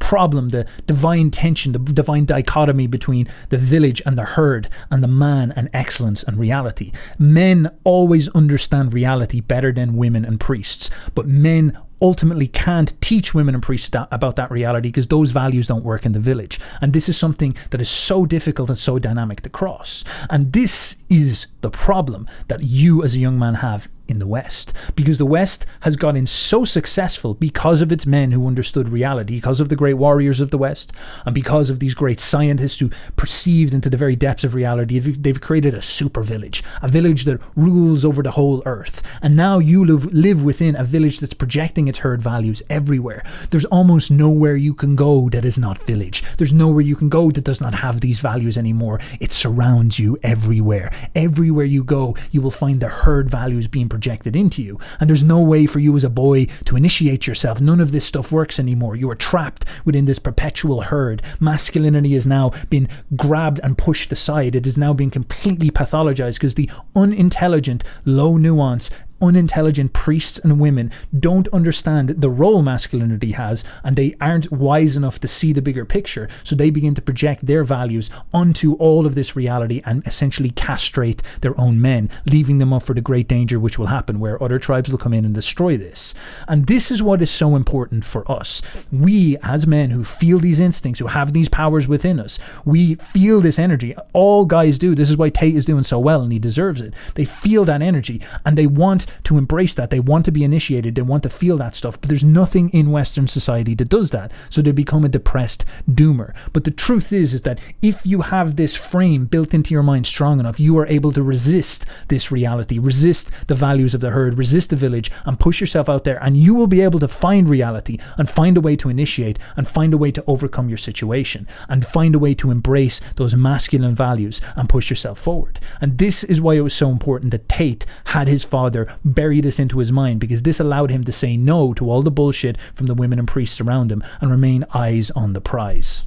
problem, the divine tension, the divine dichotomy between the village and the herd, and the man and excellence and reality. Men always understand reality better than women and priests, but men ultimately can't teach women and priests about that reality because those values don't work in the village. And this is something that is so difficult and so dynamic to cross. And this is the problem that you as a young man have in the West, because the West has gotten so successful because of its men who understood reality, because of the great warriors of the West, and because of these great scientists who perceived into the very depths of reality. They've created a super village, a village that rules over the whole earth. And now you live within a village that's projecting its herd values everywhere. There's almost nowhere you can go that is not village. There's nowhere you can go that does not have these values anymore. It surrounds you everywhere. Everywhere you go, you will find the herd values being projected into you. And there's no way for you as a boy to initiate yourself. None of this stuff works anymore. You are trapped within this perpetual herd. Masculinity has now been grabbed and pushed aside. It has now been completely pathologized because the unintelligent, low nuance, unintelligent priests and women don't understand the role masculinity has, and they aren't wise enough to see the bigger picture, so they begin to project their values onto all of this reality and essentially castrate their own men, leaving them up for the great danger which will happen, where other tribes will come in and destroy this. And this is what is so important for us. We as men who feel these instincts, who have these powers within us, we feel this energy. All guys do. This is why Tate is doing so well, and he deserves it. They feel that energy and they want to embrace that. They want to be initiated. They want to feel that stuff. But there's nothing in Western society that does that. So they become a depressed doomer. But the truth is that if you have this frame built into your mind strong enough, you are able to resist this reality, resist the values of the herd, resist the village, and push yourself out there. And you will be able to find reality and find a way to initiate and find a way to overcome your situation and find a way to embrace those masculine values and push yourself forward. And this is why it was so important that Tate had his father bury this into his mind, because this allowed him to say no to all the bullshit from the women and priests around him and remain eyes on the prize.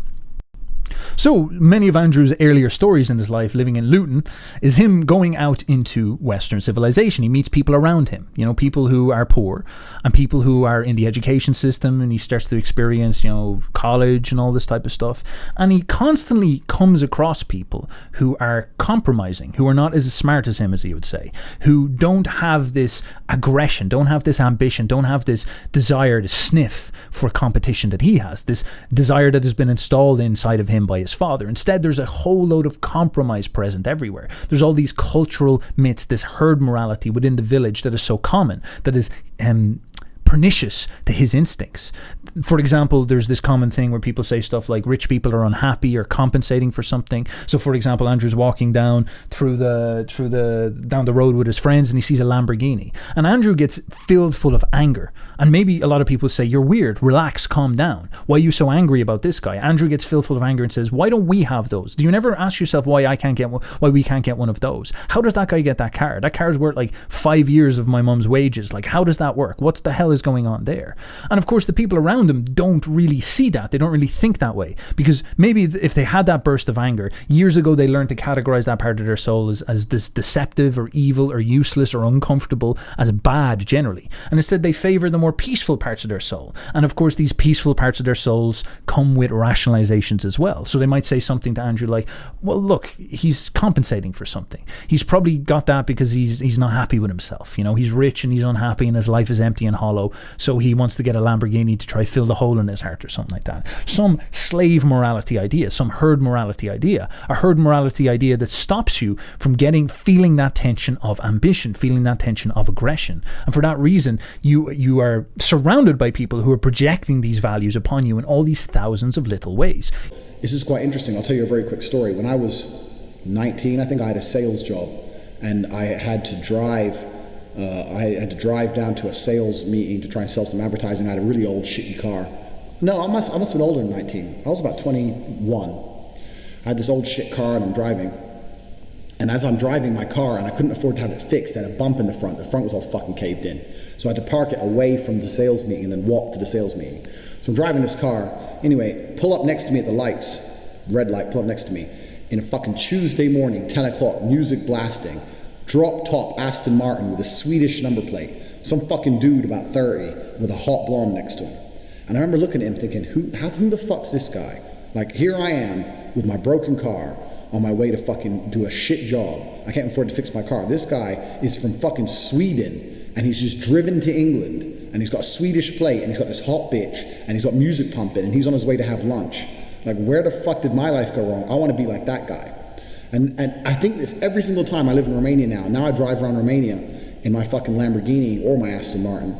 So many of Andrew's earlier stories in his life living in Luton is him going out into Western civilization. He meets people around him, people who are poor and people who are in the education system, and he starts to experience, college and all this type of stuff. And he constantly comes across people who are compromising, who are not as smart as him, as he would say, who don't have this aggression, don't have this ambition, don't have this desire to sniff for competition that he has, this desire that has been installed inside of him by his father. Instead, there's a whole load of compromise present everywhere. There's all these cultural myths, this herd morality within the village that is so common, that is pernicious to his instincts. For example, there's this common thing where people say stuff like rich people are unhappy or compensating for something. So for example, Andrew's walking down down the road with his friends and he sees a Lamborghini, and Andrew gets filled full of anger. And maybe a lot of people say, you're weird, relax, calm down. Why are you so angry about this guy? Andrew gets filled full of anger and says, why don't we have those? Do you never ask yourself why we can't get one of those? How does that guy get that car? That car is worth like 5 years of my mum's wages. Like, how does that work? What the hell is going on there? And of course the people around him don't really see that. They don't really think that way, because maybe if they had that burst of anger years ago, they learned to categorize that part of their soul as this deceptive or evil or useless or uncomfortable, as bad generally, and instead they favor the more peaceful parts of their soul. And of course these peaceful parts of their souls come with rationalizations as well. So they might say something to Andrew like, well, look, he's compensating for something. He's probably got that because he's not happy with himself. He's rich and he's unhappy and his life is empty and hollow, so he wants to get a Lamborghini to try fill the hole in his heart or something like that. Some slave morality idea, some herd morality idea, a herd morality idea that stops you from feeling that tension of ambition, feeling that tension of aggression. And for that reason, you are surrounded by people who are projecting these values upon you in all these thousands of little ways. This is quite interesting. I'll tell you a very quick story. When I was 19, I think I had a sales job, and I had to drive down to a sales meeting to try and sell some advertising. I had a really old shitty car. No, I must have been older than 19. I was about 21. I had this old shit car and I'm driving. And as I'm driving my car, and I couldn't afford to have it fixed, I had a bump in the front. The front was all fucking caved in. So I had to park it away from the sales meeting and then walk to the sales meeting. So I'm driving this car. Anyway, pull up next to me at the lights, red light, pull up next to me. In a fucking Tuesday morning, 10 o'clock, music blasting, drop top Aston Martin with a Swedish number plate. Some fucking dude about 30 with a hot blonde next to him. And I remember looking at him thinking, who the fuck's this guy? Like, here I am with my broken car on my way to fucking do a shit job. I can't afford to fix my car. This guy is from fucking Sweden, and he's just driven to England, and he's got a Swedish plate, and he's got this hot bitch, and he's got music pumping, and he's on his way to have lunch. Like, where the fuck did my life go wrong? I want to be like that guy. And I think this every single time I live in Romania now. Now I drive around Romania in my fucking Lamborghini or my Aston Martin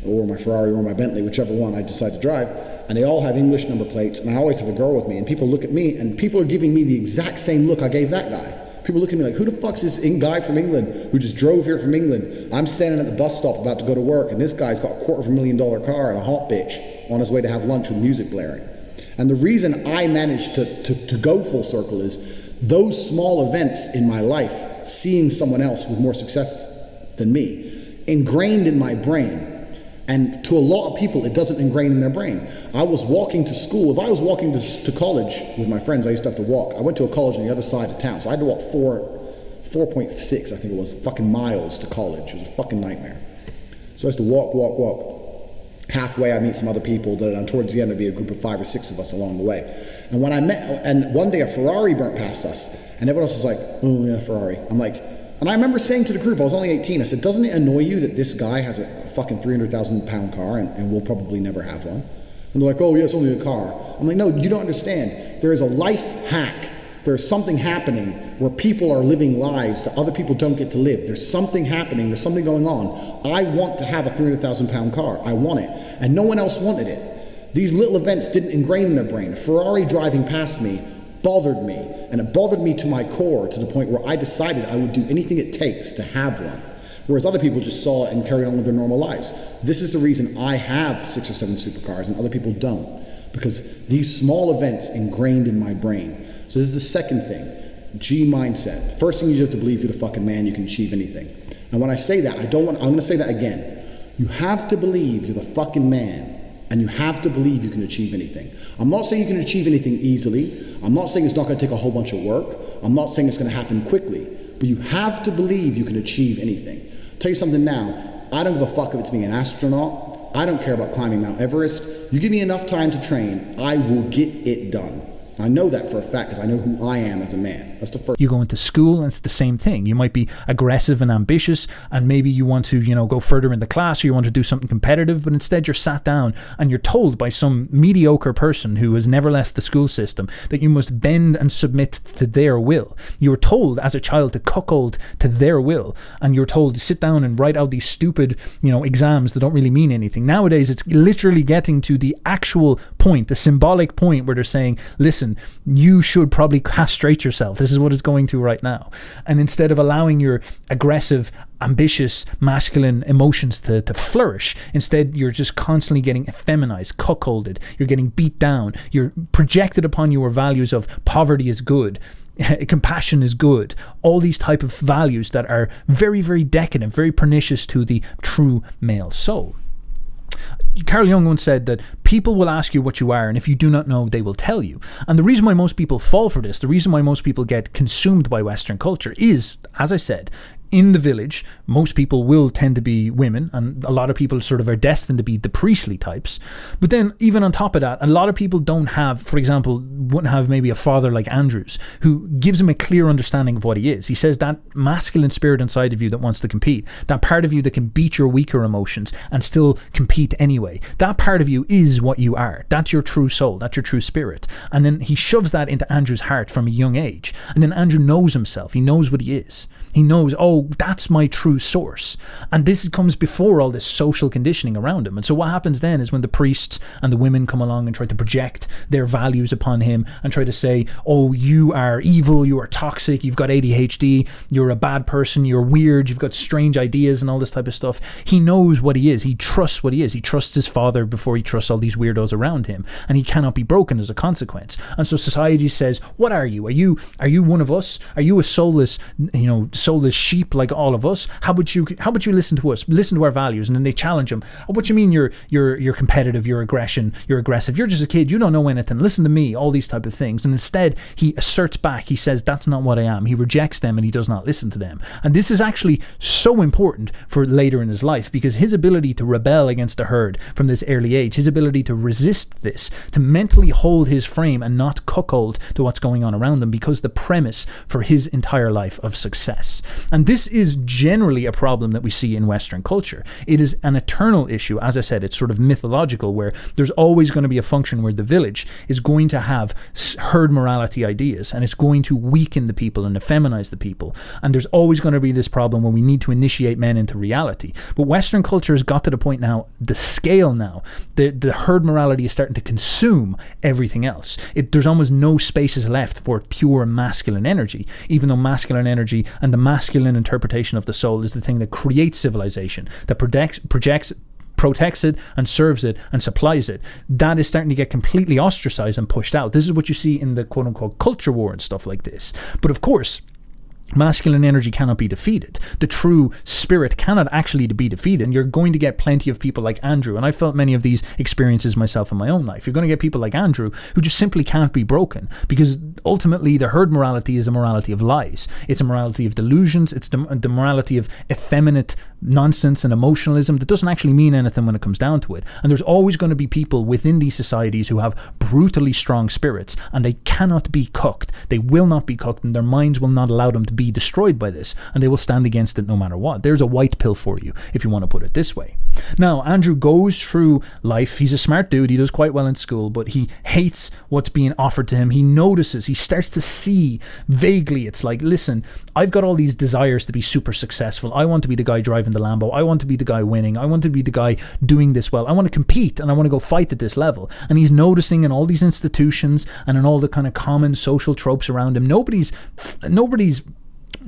or my Ferrari or my Bentley, whichever one I decide to drive. And they all have English number plates, and I always have a girl with me, and people look at me, and people are giving me the exact same look I gave that guy. People look at me like, who the fuck's this guy from England who just drove here from England? I'm standing at the bus stop about to go to work, and this guy's got a $250,000 car and a hot bitch on his way to have lunch with music blaring. And the reason I managed to go full circle is those small events in my life, seeing someone else with more success than me, ingrained in my brain. And to a lot of people, it doesn't ingrain in their brain. I was walking to school. If I was walking to college with my friends, I used to have to walk. I went to a college on the other side of town, so I had to walk 4.6, I think it was, fucking miles to college. It was a fucking nightmare. So I used to walk. Halfway, I'd meet some other people, and towards the end, there'd be a group of 5 or 6 of us along the way. And when and one day a Ferrari burnt past us, and everyone else was like, oh yeah, Ferrari. I'm like, and I remember saying to the group, I was only 18, I said, doesn't it annoy you that this guy has a fucking 300,000 pound car and we'll probably never have one? And they're like, oh yeah, it's only a car. I'm like, no, you don't understand. There is a life hack. There's something happening where people are living lives that other people don't get to live. There's something happening. There's something going on. I want to have a 300,000 pound car. I want it. And no one else wanted it. These little events didn't ingrain in their brain. A Ferrari driving past me bothered me. And it bothered me to my core, to the point where I decided I would do anything it takes to have one. Whereas other people just saw it and carried on with their normal lives. This is the reason I have 6 or 7 supercars and other people don't. Because these small events ingrained in my brain. So this is the second thing, G mindset. First thing, you have to believe you're the fucking man, you can achieve anything. And when I say that, I'm going to say that again. You have to believe you're the fucking man, and you have to believe you can achieve anything. I'm not saying you can achieve anything easily. I'm not saying it's not going to take a whole bunch of work. I'm not saying it's going to happen quickly. But you have to believe you can achieve anything. I'll tell you something now, I don't give a fuck if it's being an astronaut. I don't care about climbing Mount Everest. You give me enough time to train, I will get it done. I know that for a fact because I know who I am as a man. That's the first. You go into school and it's the same thing. You might be aggressive and ambitious, and maybe you want to, go further in the class, or you want to do something competitive, but instead you're sat down and you're told by some mediocre person who has never left the school system that you must bend and submit to their will. You were told as a child to cuckold to their will, and you're told to sit down and write out these stupid, exams that don't really mean anything. Nowadays, it's literally getting to the actual point, the symbolic point where they're saying, listen, you should probably castrate yourself. This is what it's going to right now. And instead of allowing your aggressive, ambitious, masculine emotions to flourish, instead you're just constantly getting effeminized, cuckolded. You're getting beat down. You're projected upon your values of poverty is good, compassion is good, all these type of values that are very, very decadent, very pernicious to the true male soul. Carl Jung once said that people will ask you what you are, and if you do not know, they will tell you. And the reason why most people fall for this, the reason why most people get consumed by Western culture is, as I said, in the village, most people will tend to be women, and a lot of people sort of are destined to be the priestly types. But then even on top of that, a lot of people don't have, for example, wouldn't have maybe a father like Andrew's who gives him a clear understanding of what he is. He says that masculine spirit inside of you that wants to compete, that part of you that can beat your weaker emotions and still compete anyway, that part of you is what you are. That's your true soul. That's your true spirit. And then he shoves that into Andrew's heart from a young age. And then Andrew knows himself. He knows what he is. He knows, oh, that's my true source. And this comes before all this social conditioning around him. And so what happens then is when the priests and the women come along and try to project their values upon him and try to say, oh, you are evil, you are toxic, you've got ADHD, you're a bad person, you're weird, you've got strange ideas and all this type of stuff. He knows what he is. He trusts what he is. He trusts his father before he trusts all these weirdos around him. And he cannot be broken as a consequence. And so society says, what are you? Are you one of us? Are you a soulless sheep like all of us? How about you listen to us, listen to our values? And then they challenge him. Oh, what do you mean you're competitive, you're aggressive, you're just a kid, you don't know anything, listen to me, all these type of things. And instead he asserts back, he says, that's not what I am. He rejects them and he does not listen to them. And this is actually so important for later in his life, because his ability to rebel against the herd from this early age, his ability to resist this, to mentally hold his frame and not cuckold to what's going on around him, because the premise for his entire life of success. And this is generally a problem that we see in Western culture. It is an eternal issue. As I said, it's sort of mythological, where there's always going to be a function where the village is going to have herd morality ideas, and it's going to weaken the people and effeminize the people. And there's always going to be this problem when we need to initiate men into reality. But Western culture has got to the point now, the scale now, the herd morality is starting to consume everything else. There's almost no spaces left for pure masculine energy, even though masculine energy and the masculine interpretation of the soul is the thing that creates civilization, that protects it and serves it and supplies it. That is starting to get completely ostracized and pushed out. This is what you see in the quote-unquote culture war and stuff like this. But of course, masculine energy cannot be defeated. The true spirit cannot actually be defeated, and you're going to get plenty of people like Andrew, and I felt many of these experiences myself in my own life. You're going to get people like Andrew who just simply can't be broken, because ultimately the herd morality is a morality of lies. It's a morality of delusions. It's the morality of effeminate nonsense and emotionalism that doesn't actually mean anything when it comes down to it. And there's always going to be people within these societies who have brutally strong spirits, and they cannot be cooked. They will not be cooked, and their minds will not allow them to be destroyed by this, and they will stand against it no matter what. There's a white pill for you, if you want to put it this way. Now, Andrew goes through life. He's a smart dude. He does quite well in school, but he hates what's being offered to him. He notices, he starts to see vaguely, it's like, listen, I've got all these desires to be super successful. I want to be the guy driving the Lambo. I want to be the guy winning. I want to be the guy doing this well. I want to compete, and I want to go fight at this level. And he's noticing in all these institutions and in all the kind of common social tropes around him, nobody's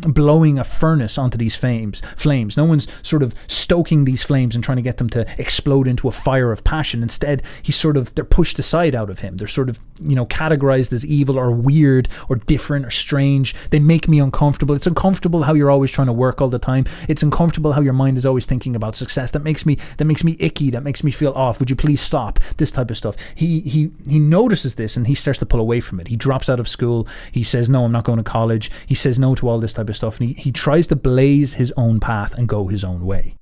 blowing a furnace onto these flames. No one's sort of stoking these flames and trying to get them to explode into a fire of passion. Instead, they're pushed aside out of him. They're sort of, categorized as evil or weird or different or strange. They make me uncomfortable. It's uncomfortable how you're always trying to work all the time. It's uncomfortable how your mind is always thinking about success. That makes me icky. That makes me feel off. Would you please stop? This type of stuff. He notices this, and he starts to pull away from it. He drops out of school. He says, no, I'm not going to college. He says no to all this type of stuff, and he tries to blaze his own path and go his own way.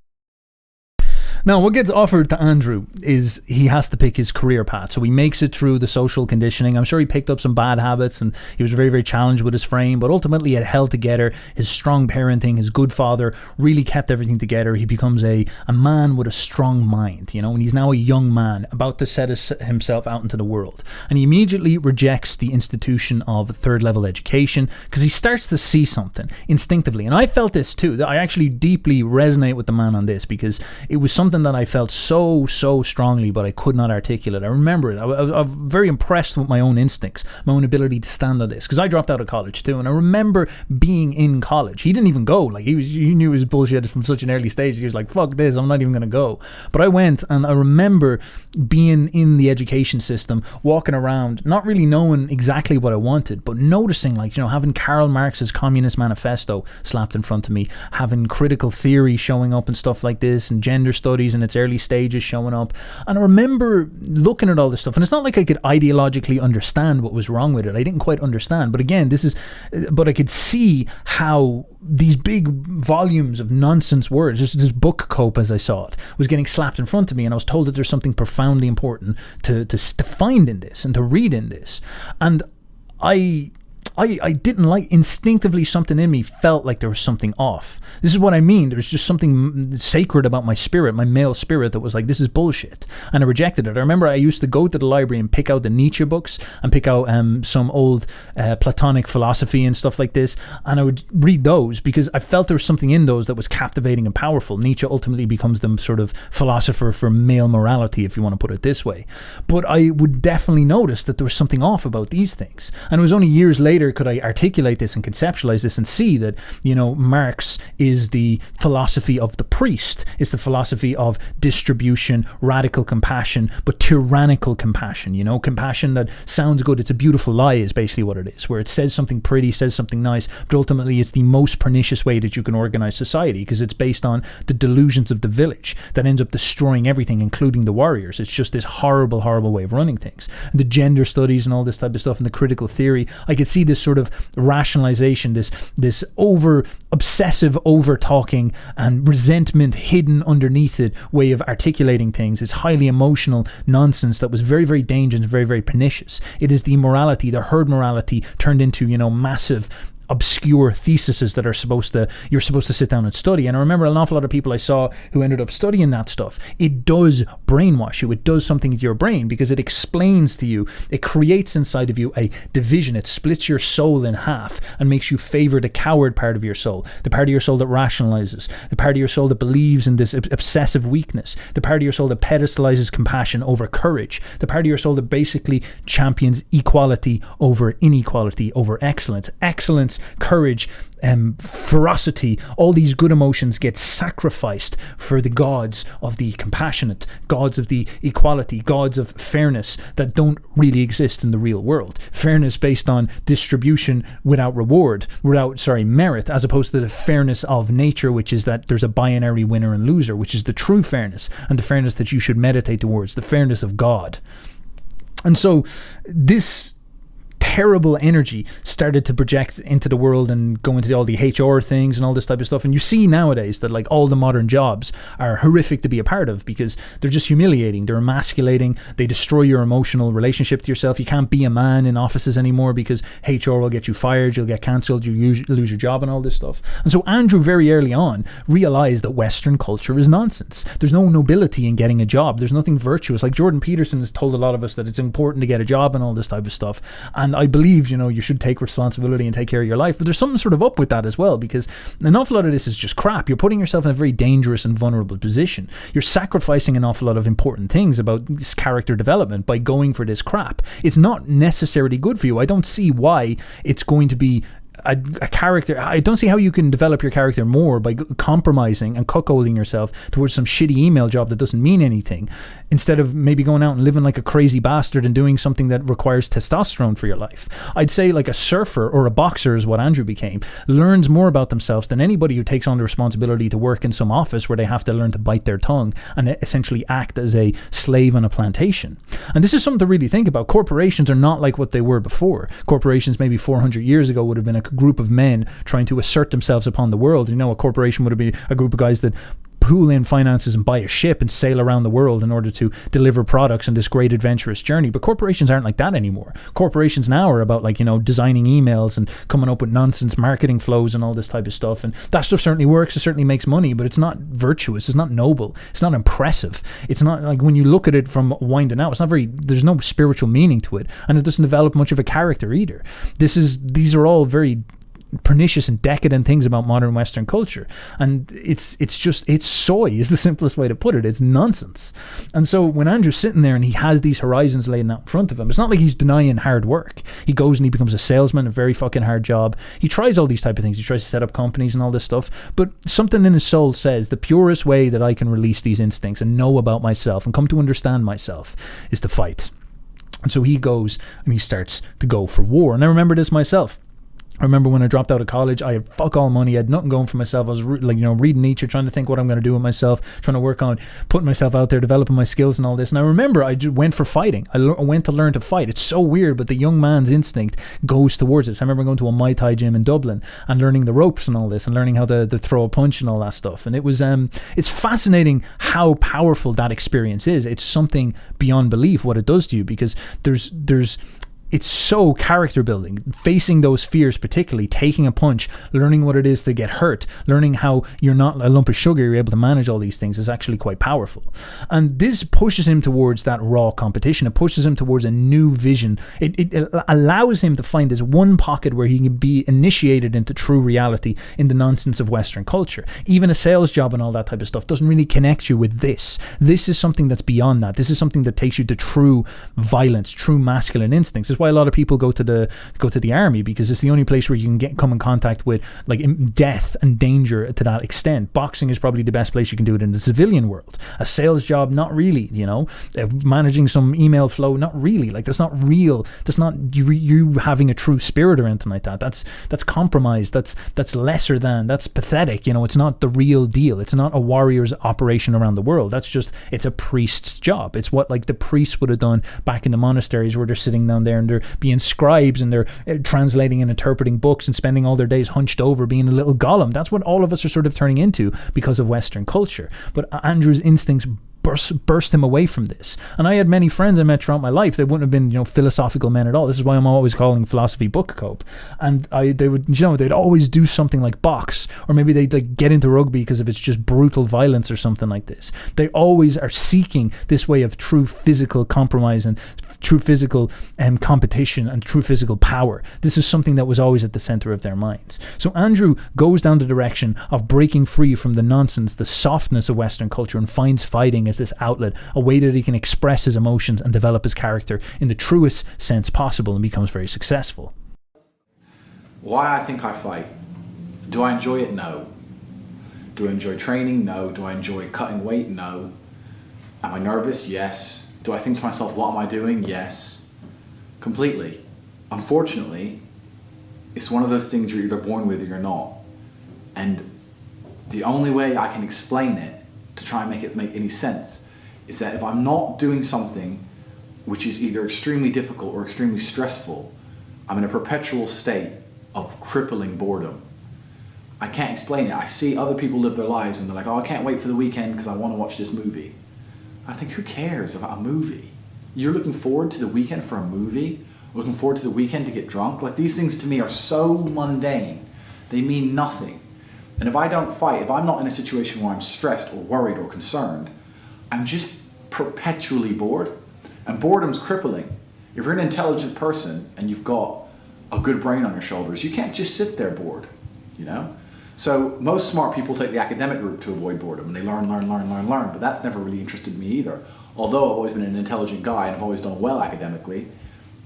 Now, what gets offered to Andrew is he has to pick his career path. So he makes it through the social conditioning. I'm sure he picked up some bad habits, and he was very, very challenged with his frame, but ultimately it held together. His strong parenting, his good father really kept everything together. He becomes a man with a strong mind, and he's now a young man about to set himself out into the world. And he immediately rejects the institution of third level education because he starts to see something instinctively. And I felt this too. I actually deeply resonate with the man on this, because it was something that I felt so strongly, but I could not articulate. I remember it. I was very impressed with my own instincts, my own ability to stand on this, because I dropped out of college too. And I remember being in college. He didn't even go. Like, he knew his bullshit from such an early stage. He was like, fuck this, I'm not even going to go. But I went, and I remember being in the education system, walking around, not really knowing exactly what I wanted, but noticing, having Karl Marx's Communist Manifesto slapped in front of me, having critical theory showing up and stuff like this, and gender studies studies in its early stages showing up. And I remember looking at all this stuff, and it's not like I could ideologically understand what was wrong with it. I didn't quite understand. But again, but I could see how these big volumes of nonsense words, just this book cope as I saw it, was getting slapped in front of me, and I was told that there's something profoundly important to find in this and to read in this. And I didn't like, instinctively something in me felt like there was something off. This is what I mean. There's just something sacred about my spirit, my male spirit, that was like, this is bullshit. And I rejected it. I remember I used to go to the library and pick out the Nietzsche books and pick out some old Platonic philosophy and stuff like this. And I would read those because I felt there was something in those that was captivating and powerful. Nietzsche ultimately becomes the sort of philosopher for male morality, if you want to put it this way. But I would definitely notice that there was something off about these things. And it was only years later could I articulate this and conceptualize this and see that, Marx is the philosophy of the priest. It's the philosophy of distribution, radical compassion, but tyrannical compassion, compassion that sounds good. It's a beautiful lie is basically what it is, where it says something pretty, says something nice, but ultimately it's the most pernicious way that you can organize society, because it's based on the delusions of the village that ends up destroying everything, including the warriors. It's just this horrible, horrible way of running things. And the gender studies and all this type of stuff and the critical theory, I could see this sort of rationalization, this obsessive over talking and resentment hidden underneath it way of articulating things. It's highly emotional nonsense that was very, very dangerous and very, very pernicious. It is the immorality, the herd morality turned into, massive obscure theses that you're supposed to sit down and study. And I remember an awful lot of people I saw who ended up studying that stuff. It does brainwash you. It does something to your brain because it explains to you, it creates inside of you a division. It splits your soul in half and makes you favor the coward part of your soul, the part of your soul that rationalizes, the part of your soul that believes in this obsessive weakness, the part of your soul that pedestalizes compassion over courage, the part of your soul that basically champions equality over inequality, over excellence, courage, ferocity. All these good emotions get sacrificed for the gods of the compassionate, gods of the equality, gods of fairness that don't really exist in the real world. Fairness based on distribution without merit, as opposed to the fairness of nature, which is that there's a binary winner and loser, which is the true fairness, and the fairness that you should meditate towards, the fairness of God. And so this terrible energy started to project into the world and go into all the HR things and all this type of stuff. And you see nowadays that like all the modern jobs are horrific to be a part of because they're just humiliating, they're emasculating, they destroy your emotional relationship to yourself. You can't be a man in offices anymore because HR will get you fired, you'll get cancelled, you lose your job and all this stuff. And so Andrew very early on realized that Western culture is nonsense. There's no nobility in getting a job. There's nothing virtuous. Like Jordan Peterson has told a lot of us that it's important to get a job and all this type of stuff. And I believe, you should take responsibility and take care of your life. But there's something sort of up with that as well, because an awful lot of this is just crap. You're putting yourself in a very dangerous and vulnerable position. You're sacrificing an awful lot of important things about this character development by going for this crap. It's not necessarily good for you. I don't see why it's going to be a character. I don't see how you can develop your character more by compromising and cuckolding yourself towards some shitty email job that doesn't mean anything, instead of maybe going out and living like a crazy bastard and doing something that requires testosterone for your life. I'd say like a surfer or a boxer is what Andrew became, learns more about themselves than anybody who takes on the responsibility to work in some office where they have to learn to bite their tongue and essentially act as a slave on a plantation. And this is something to really think about. Corporations are not like what they were before. Corporations maybe 400 years ago would have been a group of men trying to assert themselves upon the world. A corporation would have been a group of guys that pool in finances and buy a ship and sail around the world in order to deliver products on this great adventurous journey. But corporations aren't like that anymore. Corporations now are about designing emails and coming up with nonsense marketing flows and all this type of stuff. And that stuff certainly works. It certainly makes money, but it's not virtuous. It's not noble. It's not impressive. It's not like when you look at it from winding out, there's no spiritual meaning to it. And it doesn't develop much of a character either. These are all very pernicious and decadent things about modern Western culture, and it's soy is the simplest way to put it. It's nonsense. And so when Andrew's sitting there and he has these horizons laying out in front of him, it's not like he's denying hard work. He goes and he becomes a salesman, a very fucking hard job. He tries all these type of things. He tries to set up companies and all this stuff, but something in his soul says the purest way that I can release these instincts and know about myself and come to understand myself is to fight. And so he goes and he starts to go for war. And I remember this myself. I remember when I dropped out of college, I had fuck all money. I had nothing going for myself. I was reading Nietzsche, trying to think what I'm going to do with myself, trying to work on putting myself out there, developing my skills and all this. And I remember I just went for fighting. I went to learn to fight. It's so weird, but the young man's instinct goes towards this. I remember going to a Muay Thai gym in Dublin and learning the ropes and all this, and learning how to throw a punch and all that stuff. And it was it's fascinating how powerful that experience is. It's something beyond belief what it does to you, because there's it's so character building, facing those fears, particularly taking a punch, learning what it is to get hurt, learning how you're not a lump of sugar, you're able to manage all these things, is actually quite powerful. And this pushes him towards that raw competition. It pushes him towards a new vision. It allows him to find this one pocket where he can be initiated into true reality in the nonsense of Western culture. Even a sales job and all that type of stuff doesn't really connect you with this. This is something that's beyond that. This is something that takes you to true violence, true masculine instincts. Why a lot of people go to the army, because it's the only place where you can come in contact with like death and danger to that extent. Boxing is probably the best place you can do it in the civilian world. A sales job, not really. Managing some email flow, not really. Like, that's not real. That's not you having a true spirit or anything like that. That's compromised. That's lesser than. That's pathetic. It's not the real deal. It's not a warrior's operation around the world. It's a priest's job. It's what like the priests would have done back in the monasteries, where they're sitting down there and they're being scribes and they're translating and interpreting books and spending all their days hunched over being a little golem. That's what all of us are sort of turning into because of Western culture. But Andrew's instincts burst him away from this. And I had many friends I met throughout my life. They wouldn't have been, philosophical men at all. This is why I'm always calling philosophy book cope. And they would, they'd always do something like box, or maybe they'd like get into rugby because if it's just brutal violence or something like this. They always are seeking this way of true physical compromise and true physical competition and true physical power. This is something that was always at the center of their minds. So Andrew goes down the direction of breaking free from the nonsense, the softness of Western culture, and finds fighting as this outlet, a way that he can express his emotions and develop his character in the truest sense possible, and becomes very successful. Why I think I fight. Do I enjoy it? No. Do I enjoy training? No. Do I enjoy cutting weight? No. Am I nervous? Yes. Do I think to myself, what am I doing? Yes. Completely. Unfortunately, it's one of those things you're either born with or you're not. And the only way I can explain it, to try and make it make any sense, is that if I'm not doing something which is either extremely difficult or extremely stressful, I'm in a perpetual state of crippling boredom. I can't explain it. I see other people live their lives and they're like, oh, I can't wait for the weekend because I want to watch this movie. I think, who cares about a movie? You're looking forward to the weekend for a movie? Looking forward to the weekend to get drunk? Like, these things to me are so mundane. They mean nothing. And if I don't fight, if I'm not in a situation where I'm stressed or worried or concerned, I'm just perpetually bored. And boredom's crippling. If you're an intelligent person and you've got a good brain on your shoulders, you can't just sit there bored, So most smart people take the academic route to avoid boredom, and they learn, but that's never really interested me either. Although I've always been an intelligent guy and I've always done well academically,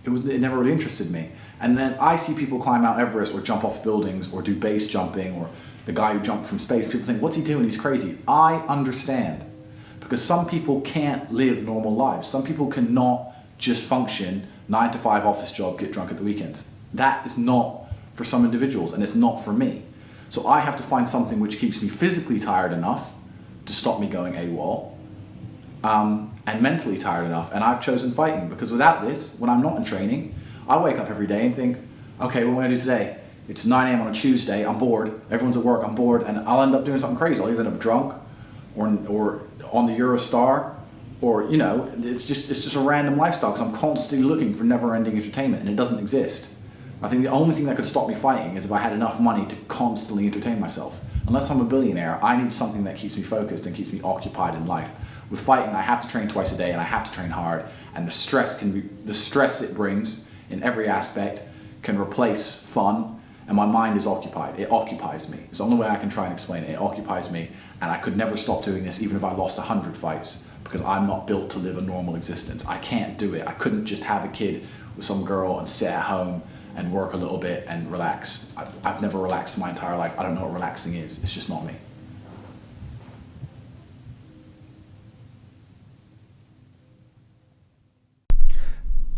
it never really interested me. And then I see people climb Mount Everest or jump off buildings or do base jumping, or the guy who jumped from space. People think, what's he doing? He's crazy. I understand. Because some people can't live normal lives. Some people cannot just function 9 to 5 office job, get drunk at the weekends. That is not for some individuals, and it's not for me. So I have to find something which keeps me physically tired enough to stop me going AWOL, and mentally tired enough. And I've chosen fighting, because without this, when I'm not in training, I wake up every day and think, okay, what am I going to do today? It's 9 a.m. on a Tuesday, I'm bored, everyone's at work, I'm bored, and I'll end up doing something crazy. I'll either end up drunk, or on the Eurostar, or, it's just a random lifestyle, because I'm constantly looking for never-ending entertainment, and it doesn't exist. I think the only thing that could stop me fighting is if I had enough money to constantly entertain myself. Unless I'm a billionaire, I need something that keeps me focused and keeps me occupied in life. With fighting, I have to train twice a day, and I have to train hard, and the stress it brings in every aspect can replace fun, and my mind is occupied. It occupies me. It's the only way I can try and explain it. It occupies me, and I could never stop doing this even if I lost 100 fights, because I'm not built to live a normal existence. I can't do it. I couldn't just have a kid with some girl and sit at home and work a little bit and relax. I've never relaxed my entire life. I don't know what relaxing is. It's just not me.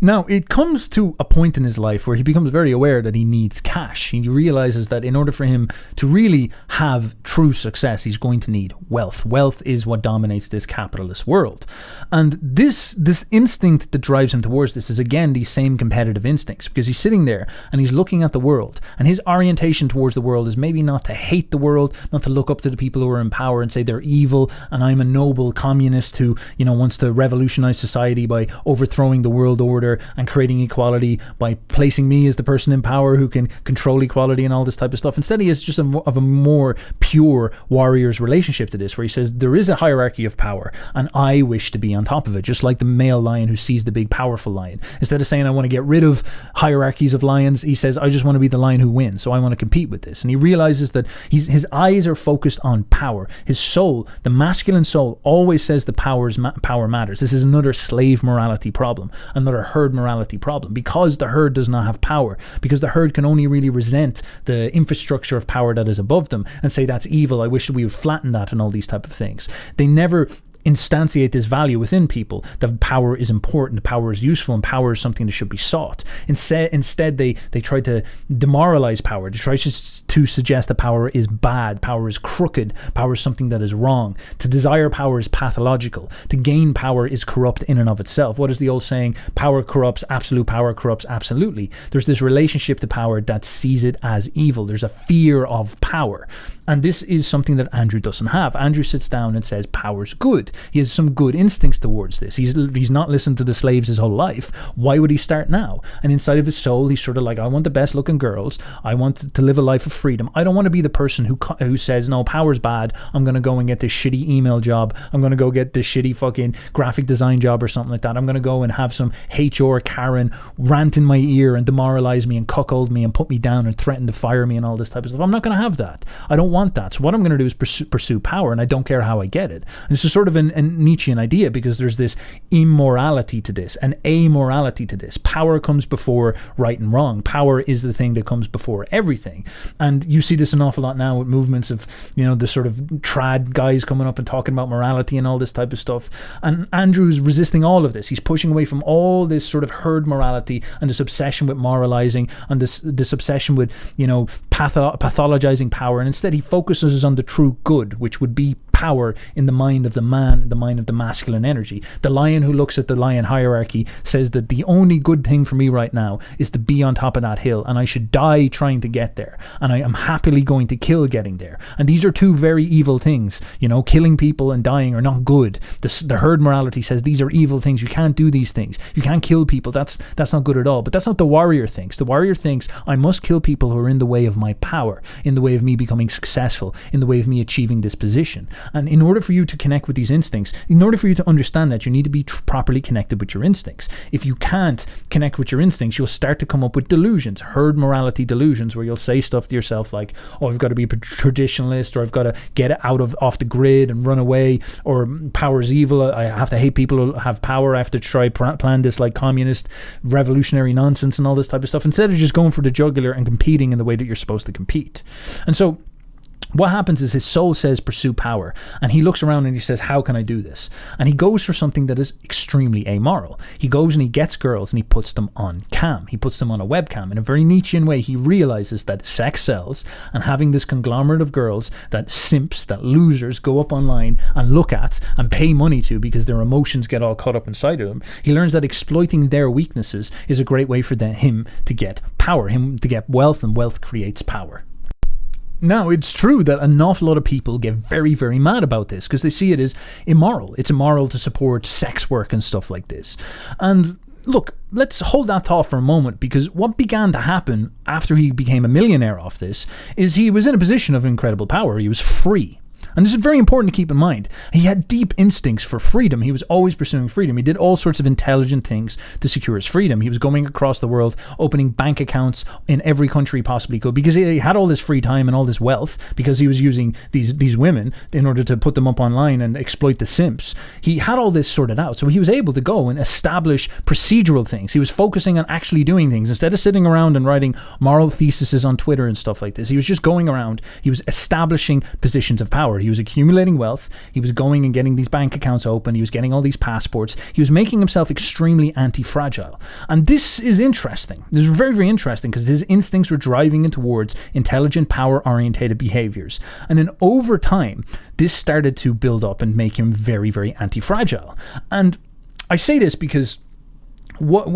Now, it comes to a point in his life where he becomes very aware that he needs cash. He realizes that in order for him to really have true success, he's going to need wealth. Wealth is what dominates this capitalist world. And this instinct that drives him towards this is, again, these same competitive instincts, because he's sitting there and he's looking at the world, and his orientation towards the world is maybe not to hate the world, not to look up to the people who are in power and say they're evil, and I'm a noble communist who, wants to revolutionize society by overthrowing the world order and creating equality by placing me as the person in power who can control equality and all this type of stuff. Instead, he is just of a more pure warrior's relationship to this, where he says there is a hierarchy of power and I wish to be on top of it, just like the male lion who sees the big powerful lion. Instead of saying I want to get rid of hierarchies of lions, he says I just want to be the lion who wins, so I want to compete with this. And he realizes that his eyes are focused on power. His soul, the masculine soul, always says the power matters. This is another slave morality problem, another herd morality problem, because the herd does not have power, because the herd can only really resent the infrastructure of power that is above them and say that's evil, I wish we would flatten that, and all these type of things. They never instantiate this value within people, that power is important, power is useful, and power is something that should be sought. Instead they try to demoralize power. They try to suggest that power is bad, power is crooked, power is something that is wrong. To desire power is pathological. To gain power is corrupt in and of itself. What is the old saying? Power corrupts, absolute power corrupts absolutely. There's this relationship to power that sees it as evil. There's a fear of power. And this is something that Andrew doesn't have. Andrew sits down and says power's good. He has some good instincts towards this. He's not listened to the slaves his whole life. Why would he start now? And inside of his soul, he's sort of like, I want the best looking girls. I want to live a life of freedom. I don't want to be the person who says, no, power's bad. I'm going to go and get this shitty email job. I'm going to go get this shitty fucking graphic design job or something like that. I'm going to go and have some HR Karen rant in my ear and demoralize me and cuckold me and put me down and threaten to fire me and all this type of stuff. I'm not going to have that. I don't want that. So what I'm going to do is pursue power, and I don't care how I get it. And this is sort of a Nietzschean idea, because there's this immorality to this, an amorality to this. Power comes before right and wrong. Power is the thing that comes before everything. And you see this an awful lot now with movements of, the sort of trad guys coming up and talking about morality and all this type of stuff. And Andrew's resisting all of this. He's pushing away from all this sort of herd morality and this obsession with moralizing and this obsession with, pathologizing power. And instead he focuses on the true good, which would be power in the mind of the man, the mind of the masculine energy. The lion who looks at the lion hierarchy says that the only good thing for me right now is to be on top of that hill, and I should die trying to get there, and I am happily going to kill getting there. And these are two very evil things. Killing people and dying are not good. The herd morality says these are evil things. You can't do these things. You can't kill people. That's not good at all. But that's not the warrior thinks. The warrior thinks, I must kill people who are in the way of my power, in the way of me becoming successful, in the way of me achieving this position. And in order for you to connect with these instincts, in order for you to understand that, you need to be properly connected with your instincts. If you can't connect with your instincts, you'll start to come up with delusions, herd morality delusions, where you'll say stuff to yourself like, oh, I've got to be a traditionalist, or I've got to get off the grid and run away, or power is evil, I have to hate people who have power, I have to try plan this like communist revolutionary nonsense and all this type of stuff, instead of just going for the jugular and competing in the way that you're supposed to compete. And so what happens is his soul says pursue power, and he looks around and he says, how can I do this? And he goes for something that is extremely amoral. He goes and he gets girls and he puts them on cam. He puts them on a webcam. In a very Nietzschean way, he realizes that sex sells, and having this conglomerate of girls that simps, that losers go up online and look at and pay money to because their emotions get all caught up inside of them, he learns that exploiting their weaknesses is a great way for him to get power, him to get wealth, and wealth creates power. Now, it's true that an awful lot of people get very, very mad about this because they see it as immoral. It's immoral to support sex work and stuff like this. And look, let's hold that thought for a moment, because what began to happen after he became a millionaire off this is he was in a position of incredible power. He was free. And this is very important to keep in mind. He had deep instincts for freedom. He was always pursuing freedom. He did all sorts of intelligent things to secure his freedom. He was going across the world, opening bank accounts in every country he possibly could, because he had all this free time and all this wealth, because he was using these women in order to put them up online and exploit the simps. He had all this sorted out. So he was able to go and establish procedural things. He was focusing on actually doing things. Instead of sitting around and writing moral theses on Twitter and stuff like this, he was just going around. He was establishing positions of power. He was accumulating wealth. He was going and getting these bank accounts open. He was getting all these passports. He was making himself extremely anti-fragile. And this is interesting. This is very, very interesting because his instincts were driving him towards intelligent, power-orientated behaviors. And then over time, this started to build up and make him very, very anti-fragile. And I say this because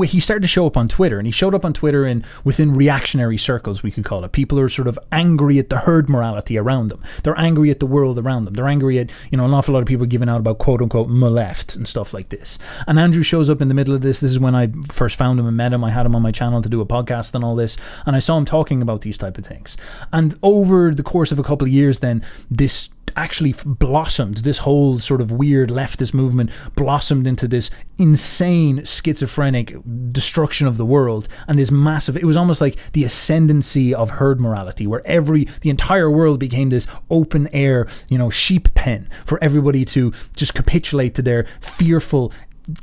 he started to show up on Twitter, and he showed up on Twitter within reactionary circles, we could call it. People are sort of angry at the herd morality around them. They're angry at the world around them. They're angry at, an awful lot of people giving out about quote unquote left and stuff like this. And Andrew shows up in the middle of this. This is when I first found him and met him. I had him on my channel to do a podcast and all this, and I saw him talking about these type of things. And over the course of a couple of years then, this actually blossomed. This whole sort of weird leftist movement blossomed into this insane schizophrenic destruction of the world, and this massive, it was almost like the ascendancy of herd morality, where the entire world became this open air, sheep pen for everybody to just capitulate to their fearful,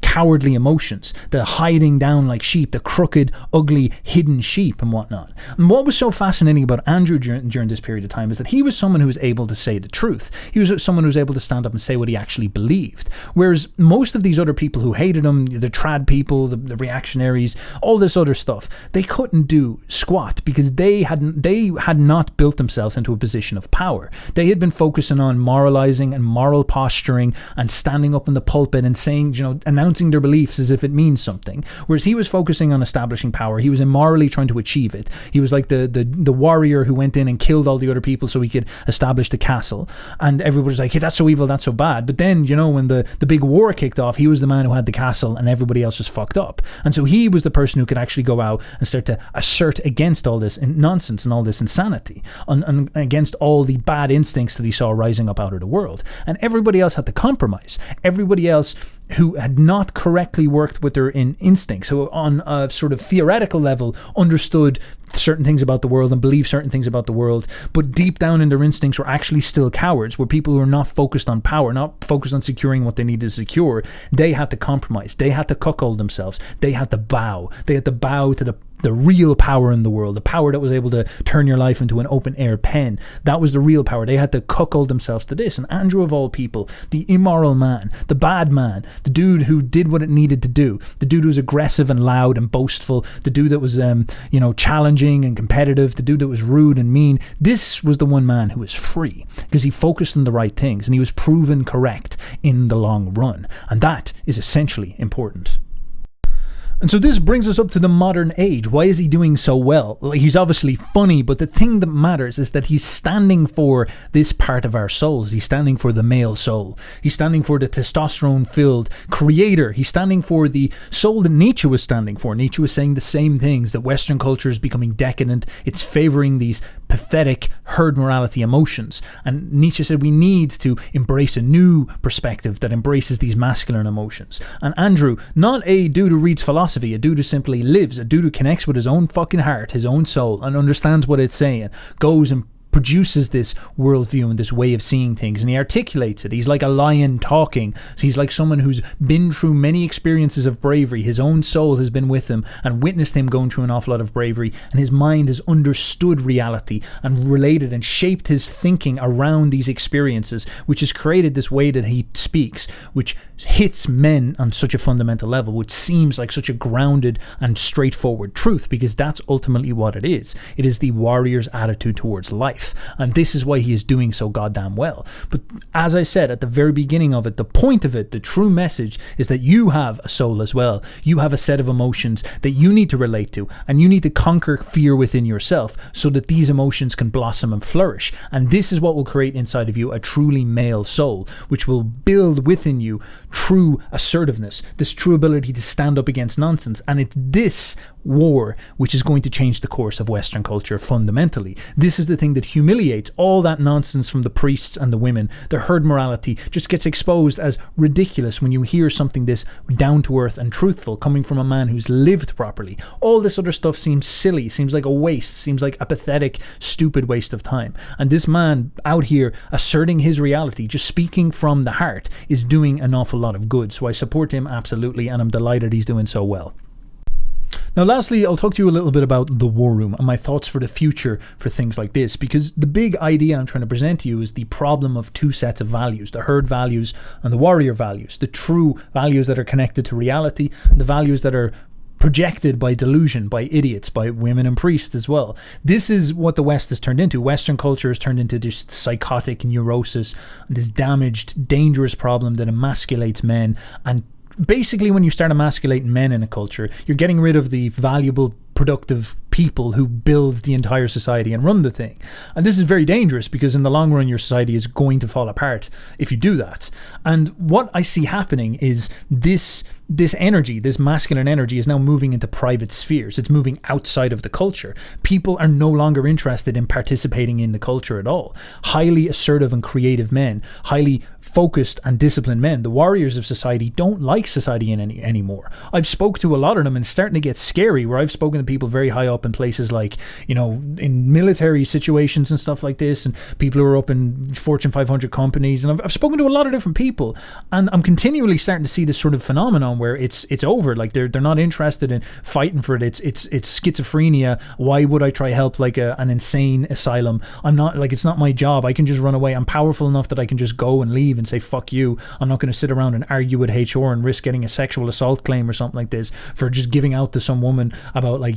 cowardly emotions, the hiding down like sheep, the crooked, ugly, hidden sheep and whatnot. And what was so fascinating about Andrew during this period of time is that he was someone who was able to say the truth. He was someone who was able to stand up and say what he actually believed. Whereas most of these other people who hated him, the trad people, the reactionaries, all this other stuff, they couldn't do squat because they had not built themselves into a position of power. They had been focusing on moralizing and moral posturing and standing up in the pulpit and saying, announcing their beliefs as if it means something, whereas he was focusing on establishing power. He was immorally trying to achieve it. He was like the warrior who went in and killed all the other people so he could establish the castle, and everybody's like, hey, that's so evil, that's so bad. But then, when the big war kicked off, he was the man who had the castle and everybody else was fucked up. And so he was the person who could actually go out and start to assert against all this nonsense and all this insanity, and against all the bad instincts that he saw rising up out of the world. And everybody else had to compromise. Everybody else who had not correctly worked with their instincts, who on a sort of theoretical level understood certain things about the world and believed certain things about the world, but deep down in their instincts were actually still cowards, were people who were not focused on power, not focused on securing what they needed to secure. They had to compromise. They had to cuckold themselves. They had to bow. They had to bow to the real power in the world, the power that was able to turn your life into an open air pen. That was the real power. They had to cuckold themselves to this. And Andrew, of all people, the immoral man, the bad man, the dude who did what it needed to do, the dude who was aggressive and loud and boastful, the dude that was challenging and competitive, the dude that was rude and mean, this was the one man who was free because he focused on the right things and he was proven correct in the long run. And that is essentially important. And so this brings us up to the modern age. Why is he doing so well? He's obviously funny, but the thing that matters is that he's standing for this part of our souls. He's standing for the male soul. He's standing for the testosterone-filled creator. He's standing for the soul that Nietzsche was standing for. Nietzsche was saying the same things, that Western culture is becoming decadent. It's favoring these pathetic herd morality emotions. And Nietzsche said we need to embrace a new perspective that embraces these masculine emotions. And Andrew, not a dude who reads philosophy, a dude who simply lives, a dude who connects with his own fucking heart, his own soul, and understands what it's saying, goes and produces this worldview and this way of seeing things, and he articulates it. He's like a lion talking. He's like someone who's been through many experiences of bravery. His own soul has been with him and witnessed him going through an awful lot of bravery, and his mind has understood reality and related and shaped his thinking around these experiences, which has created this way that he speaks, which hits men on such a fundamental level, which seems like such a grounded and straightforward truth, because that's ultimately what it is. It is the warrior's attitude towards life. And this is why he is doing so goddamn well. But as I said at the very beginning of it, the point of it, the true message, is that you have a soul as well. You have a set of emotions that you need to relate to, and you need to conquer fear within yourself so that these emotions can blossom and flourish. And this is what will create inside of you a truly male soul, which will build within you true assertiveness, this true ability to stand up against nonsense. And it's this war which is going to change the course of Western culture fundamentally. This is the thing that humiliates all that nonsense from the priests and the women. The herd morality just gets exposed as ridiculous when you hear something this down to earth and truthful coming from a man who's lived properly. All this other stuff seems silly, seems like a waste, seems like a pathetic, stupid waste of time. And this man out here asserting his reality, just speaking from the heart, is doing an awful lot of good. So I support him absolutely, and I'm delighted he's doing so well. Now, lastly, I'll talk to you a little bit about the war room and my thoughts for the future for things like this, because the big idea I'm trying to present to you is the problem of two sets of values, the herd values and the warrior values, the true values that are connected to reality, the values that are projected by delusion, by idiots, by women and priests as well. This is what the West has turned into. Western culture has turned into this psychotic neurosis, this damaged, dangerous problem that emasculates men. And basically, when you start emasculating men in a culture, you're getting rid of the valuable, productive people who build the entire society and run the thing. And this is very dangerous, because in the long run your society is going to fall apart if you do that. And what I see happening is this energy, this masculine energy, is now moving into private spheres. It's moving outside of the culture. People are no longer interested in participating in the culture at all. Highly assertive and creative men, highly focused and disciplined men, the warriors of society, don't like society anymore. I've spoke to a lot of them, and it's starting to get scary, where I've spoken to people very high up in places like, in military situations and stuff like this, and people who are up in Fortune 500 companies, and I've spoken to a lot of different people, and I'm continually starting to see this sort of phenomenon where it's over. Like they're not interested in fighting for it. It's schizophrenia. Why would I try help like an insane asylum? I'm not, like, it's not my job. I can just run away. I'm powerful enough that I can just go and leave and say fuck you. I'm not going to sit around and argue with HR and risk getting a sexual assault claim or something like this for just giving out to some woman about, like,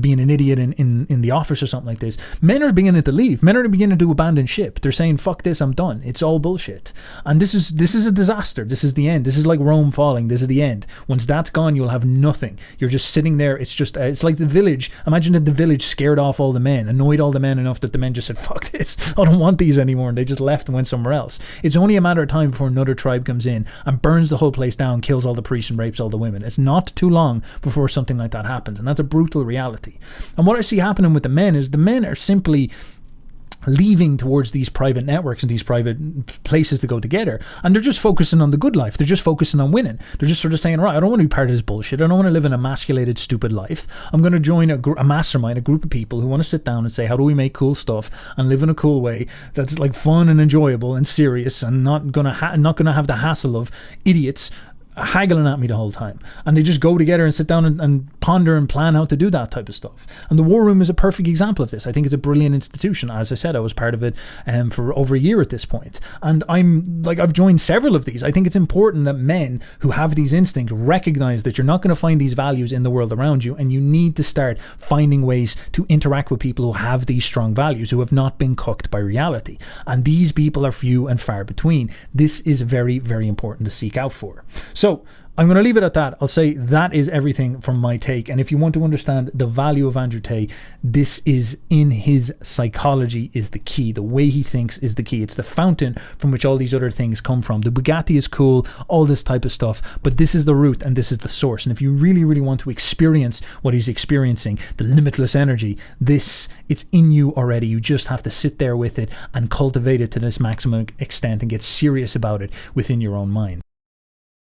being an idiot in the office or something like this. Men are beginning to leave. Men are beginning to abandon ship. They're saying fuck this, I'm done. It's all bullshit. And this is a disaster. This is the end. This is like Rome falling. This is the end. Once that's gone, you'll have nothing. You're just sitting there. It's just it's like the village. Imagine that the village scared off all the men, annoyed all the men enough that the men just said fuck this, I don't want these anymore, and they just left and went somewhere else. It's only a matter of time before another tribe comes in and burns the whole place down, kills all the priests and rapes all the women. It's not too long before something like that happens, and that's a brutal reality. And what I see happening with the men is the men are simply leaving towards these private networks and these private places to go together, and they're just focusing on the good life. They're just focusing on winning. They're just sort of saying, right, I don't want to be part of this bullshit. I don't want to live an emasculated, stupid life. I'm going to join a mastermind, a group of people who want to sit down and say, how do we make cool stuff and live in a cool way that's like fun and enjoyable and serious, and not gonna have the hassle of idiots haggling at me the whole time. And they just go together and sit down and ponder and plan how to do that type of stuff. And the War Room is a perfect example of this. I think it's a brilliant institution. As I said, I was part of it for over a year at this point. And I've joined several of these. I think it's important that men who have these instincts recognize that you're not going to find these values in the world around you, and you need to start finding ways to interact with people who have these strong values, who have not been cooked by reality. And these people are few and far between. This is very, very important to seek out for. So I'm going to leave it at that. I'll say that is everything from my take. And if you want to understand the value of Andrew Tate, this is in his psychology is the key. The way he thinks is the key. It's the fountain from which all these other things come from. The Bugatti is cool, all this type of stuff, but this is the root and this is the source. And if you really, really want to experience what he's experiencing, the limitless energy, it's in you already. You just have to sit there with it and cultivate it to this maximum extent and get serious about it within your own mind.